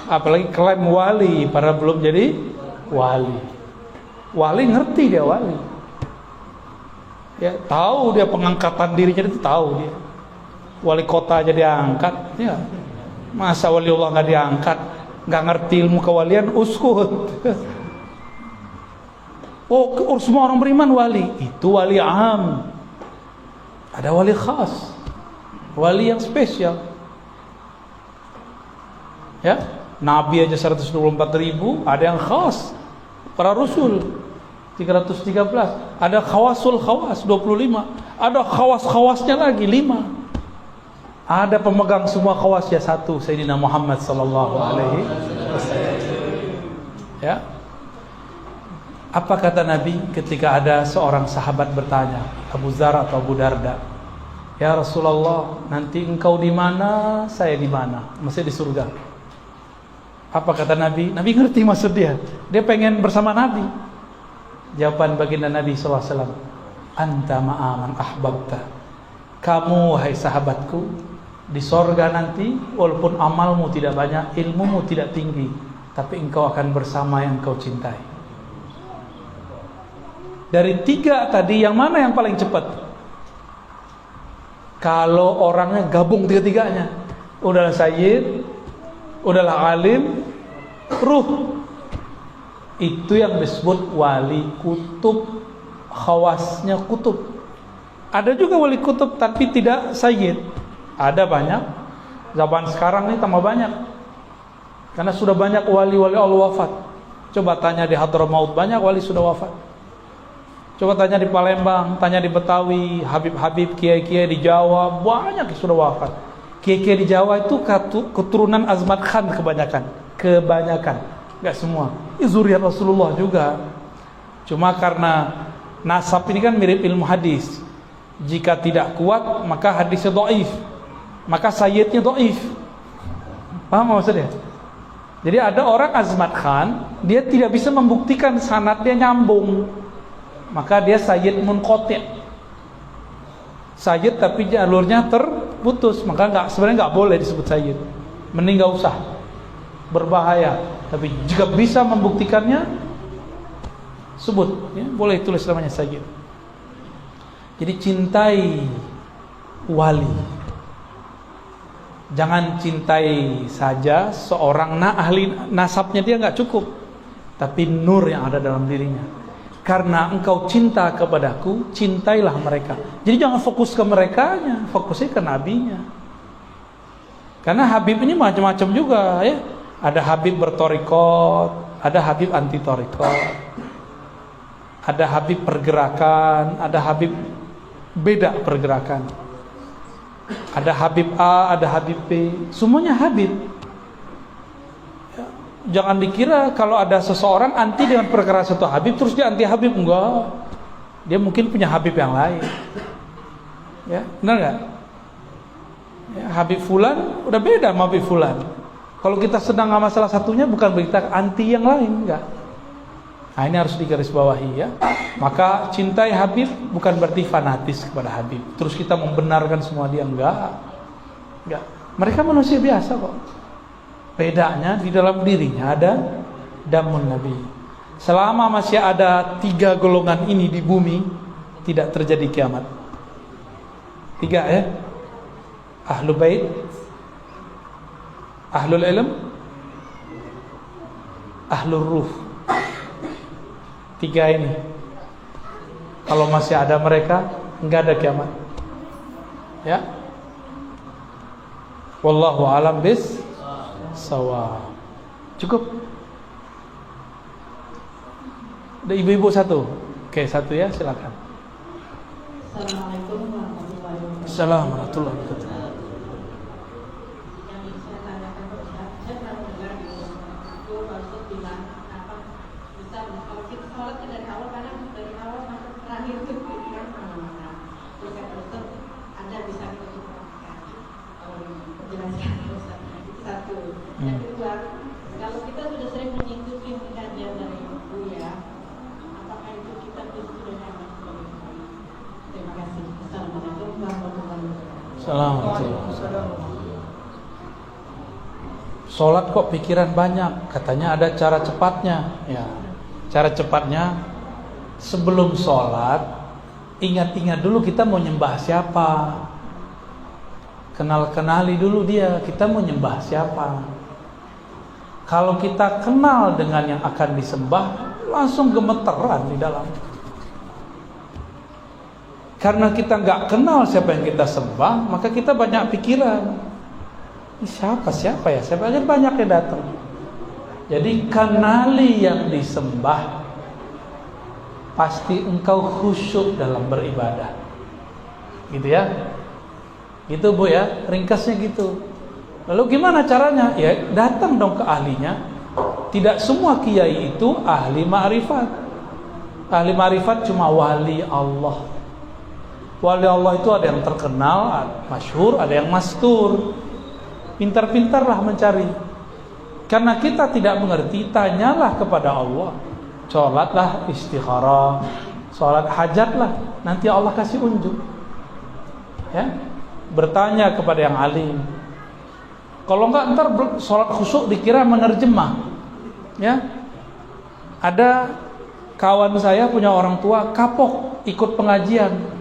Apalagi klaim wali para belum jadi wali. Wali ngerti dia wali. Ya, tahu dia pengangkatan dirinya itu tahu dia. Wali kota aja diangkat, ya. Masa waliullah nggak diangkat? Nggak ngerti ilmu kewalian, uskut. Oh, semua orang beriman wali. Itu wali am. Ada wali khas, wali yang spesial. Ya, Nabi aja 124.000, ada yang khas. Para Rasul 313, ada khawasul khawas 25, ada khawas-khawasnya lagi 5. Ada pemegang semua khawasnya satu, Sayyidina Muhammad sallallahu alaihi wasallam. Ya. Apa kata Nabi ketika ada seorang sahabat bertanya, Abu Dzar atau Abu Darda, "Ya Rasulullah, nanti engkau di mana, saya di mana?" Maksudnya di surga. Apa kata Nabi? Nabi ngerti maksud dia. Dia pengen bersama Nabi. Jawaban baginda Nabi SAW, "Anta ma'aman ahbabta." Kamu, wahai sahabatku, di sorga nanti, walaupun amalmu tidak banyak, ilmumu tidak tinggi, tapi engkau akan bersama yang engkau cintai. Dari 3 tadi, yang mana yang paling cepat? Kalau orangnya gabung 3-3-nya, udahlah sayyid, udahlah alim, ruh. Itu yang disebut wali kutub, khawasnya kutub. Ada juga wali kutub tapi tidak sayyid. Ada banyak. Zaman sekarang ini tambah banyak. Karena sudah banyak wali-wali Allah wafat. Coba tanya di Hadramaut, banyak wali sudah wafat. Coba tanya di Palembang, tanya di Betawi, Habib-habib, kiai-kiai di Jawa, banyak yang sudah wafat. Kiai-kiai di Jawa itu keturunan Azmat Khan kebanyakan, nggak semua. Zuriat Rasulullah juga. Cuma karena nasab ini kan mirip ilmu hadis. Jika tidak kuat, maka hadisnya dhaif, maka sayyidnya dhaif. Paham maksudnya? Jadi ada orang Azmat Khan, dia tidak bisa membuktikan sanadnya nyambung, maka dia sayyid munqati'. Sayyid tapi jalurnya terputus, maka sebenarnya nggak boleh disebut sayyid. Mending nggak usah, berbahaya. Tapi jika bisa membuktikannya, sebut, ya, boleh tulis namanya sayyid. Jadi cintai wali. Jangan cintai saja seorang ahli nasabnya, dia nggak cukup, tapi nur yang ada dalam dirinya. Karena engkau cinta kepadaku, cintailah mereka. Jadi jangan fokus ke merekanya, fokusnya ke nabinya. Karena Habib ini macam-macam juga, ya. Ada Habib bertorikot, ada Habib anti torikot, ada Habib pergerakan, ada Habib beda pergerakan. Ada Habib A, ada Habib B, semuanya Habib. Ya, jangan dikira kalau ada seseorang anti dengan perkara satu Habib terus dia anti Habib, enggak. Dia mungkin punya Habib yang lain. Ya, benar enggak? Ya, Habib Fulan udah beda sama Habib Fulan. Kalau kita sedang sama salah satunya bukan berita anti yang lain, enggak. Nah, ini harus digarisbawahi, ya. Maka cintai Habib bukan berarti fanatis kepada Habib. Terus kita membenarkan semua dia, enggak. Mereka manusia biasa kok. Bedanya di dalam dirinya ada damun Nabi. Selama masih ada 3 golongan ini di bumi, tidak terjadi kiamat. 3, ya. Ahlul Bait, Ahlul Ilm, Ahlul Ruh. 3 ini. Kalau masih ada mereka, enggak ada kiamat. Ya. Wallahu a'lam bis-shawab. Cukup. Ada ibu-ibu satu. Oke, satu ya, silakan. Assalamualaikum warahmatullahi wabarakatuh. Assalamualaikum warahmatullahi wabarakatuh. Yang ingin saya tanyakan ke Ustaz, saya pernah dengar di itu Rasul bilang apa bisa kalau kita sholat dari awal, karena dari awal sampai terakhir itu pikiran kemana-mana. Terus kata Ustaz, Anda bisa kita perhatikan penjelasan Ustaz. Itu satu. Yang kedua, kalau kita sudah sering mengikuti pengajian dari Buya, apakah itu kita sudah nyaman? Terima kasih. Assalamualaikum warahmatullahi wabarakatuh. Assalamualaikum. Sholat kok pikiran banyak, katanya ada cara cepatnya. Ya, cara cepatnya sebelum sholat ingat-ingat dulu kita mau nyembah siapa. Kenali dulu dia, kita mau nyembah siapa. Kalau kita kenal dengan yang akan disembah, langsung gemeteran di dalam. Karena kita nggak kenal siapa yang kita sembah, maka kita banyak pikiran. Siapa ya? Siapa aja banyak yang datang. Jadi kenali yang disembah, pasti engkau khusyuk dalam beribadah. Gitu ya. Gitu Bu ya, ringkasnya gitu. Lalu gimana caranya? Ya datang dong ke ahlinya. Tidak semua kiai itu ahli ma'rifat. Ahli ma'rifat cuma wali Allah. Wali Allah itu ada yang terkenal, masyhur, ada yang mastur. Pintar-pintarlah mencari. Karena kita tidak mengerti, tanyalah kepada Allah. Sholatlah istikharah, sholat hajatlah, nanti Allah kasih unjuk. Ya, bertanya kepada yang alim. Kalau enggak ntar sholat khusyuk dikira menerjemah. Ya, ada kawan saya punya orang tua kapok ikut pengajian.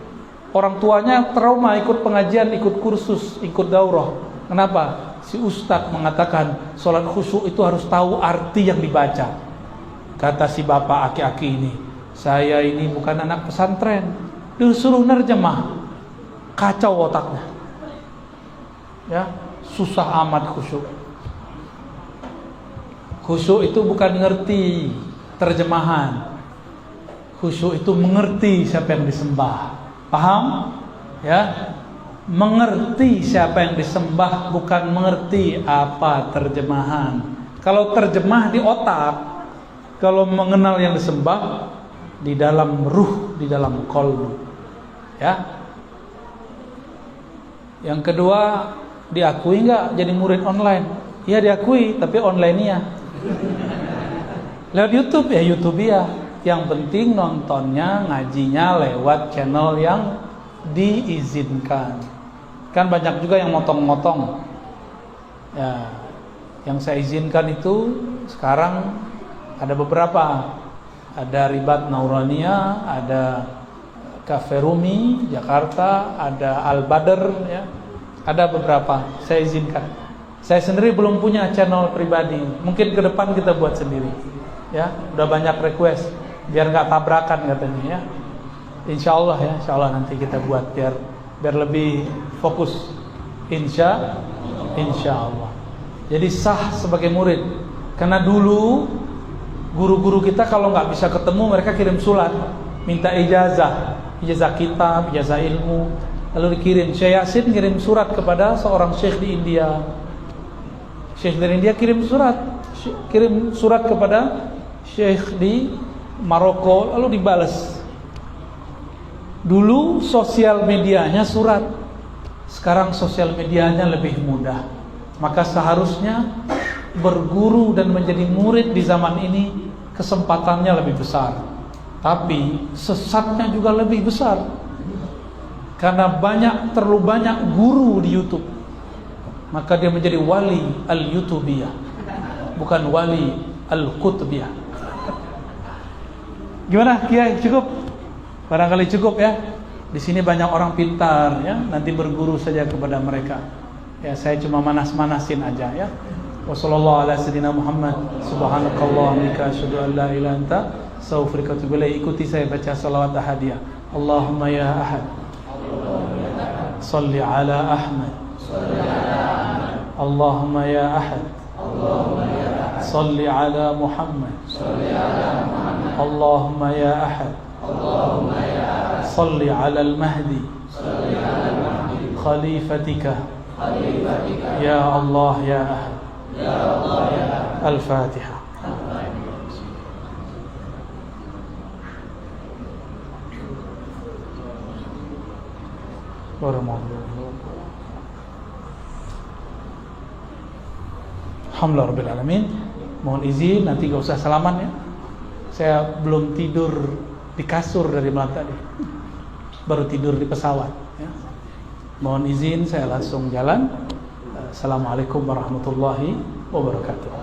Orang tuanya trauma ikut pengajian, ikut kursus, ikut daurah. Kenapa? si ustadz mengatakan sholat khusyuk itu harus tahu arti yang dibaca. Kata si bapak aki-aki ini, saya ini bukan anak pesantren, disuruh nerjemah, kacau otaknya. Ya, susah amat khusyuk. Khusyuk itu bukan ngerti terjemahan. Khusyuk itu mengerti siapa yang disembah. Paham? Ya. Mengerti siapa yang disembah, bukan mengerti apa terjemahan. Kalau terjemah di otak, kalau mengenal yang disembah di dalam ruh, di dalam qalbu. Ya. Yang kedua, diakui enggak jadi murid online? Iya diakui, tapi online-nya. Lewat YouTube ya YouTube ya. Yang penting nontonnya, ngajinya lewat channel yang diizinkan. Kan banyak juga yang motong-motong. Ya, yang saya izinkan itu sekarang ada beberapa. Ada Ribat Naurania, ada Cafe Rumi Jakarta, ada Al Badr ya. Ada beberapa saya izinkan. Saya sendiri belum punya channel pribadi. Mungkin ke depan kita buat sendiri. Ya, udah banyak request biar nggak tabrakan katanya ya. Insya Allah ya, insya Allah nanti kita buat biar lebih fokus. Insya Allah. Jadi sah sebagai murid. Karena dulu guru-guru kita kalau nggak bisa ketemu mereka kirim surat, minta ijazah kitab, ijazah ilmu, lalu dikirim. Syekh Yasin kirim surat kepada seorang syekh di India. Syekh dari India kirim surat kepada syekh di Maroko, lalu dibalas. Dulu sosial medianya surat, sekarang sosial medianya lebih mudah. Maka seharusnya berguru dan menjadi murid di zaman ini kesempatannya lebih besar. Tapi sesatnya juga lebih besar. Karena terlalu banyak guru di YouTube. Maka dia menjadi wali al-YouTubiyah, bukan wali al-Qutbiyah. Gimana Kiai, cukup? Barangkali cukup ya. Di sini banyak orang pintar ya, nanti berguru saja kepada mereka. Ya, saya cuma manas-manasin aja ya. Wassallallahu ala sayyidina Muhammad subhanakallahumma asyhadu an la ilaha illa anta astaghfiruka wa atubu ilaik. Ikuti saya baca salawat ahadiyah. Allahumma ya ahad, salli ala Ahmad. Allahumma ya ahad, salli ala Muhammad. Allahumma ya ahad, salli ala al-Mahdi khalifatika ya Allah ya ahad. Al-Fatihah. Alhamdulillah Rabbil Alamin. Mohon izin nanti gak usah salaman ya. Saya belum tidur di kasur dari malam tadi, baru tidur di pesawat ya. Mohon izin saya langsung jalan. Assalamualaikum warahmatullahi wabarakatuh.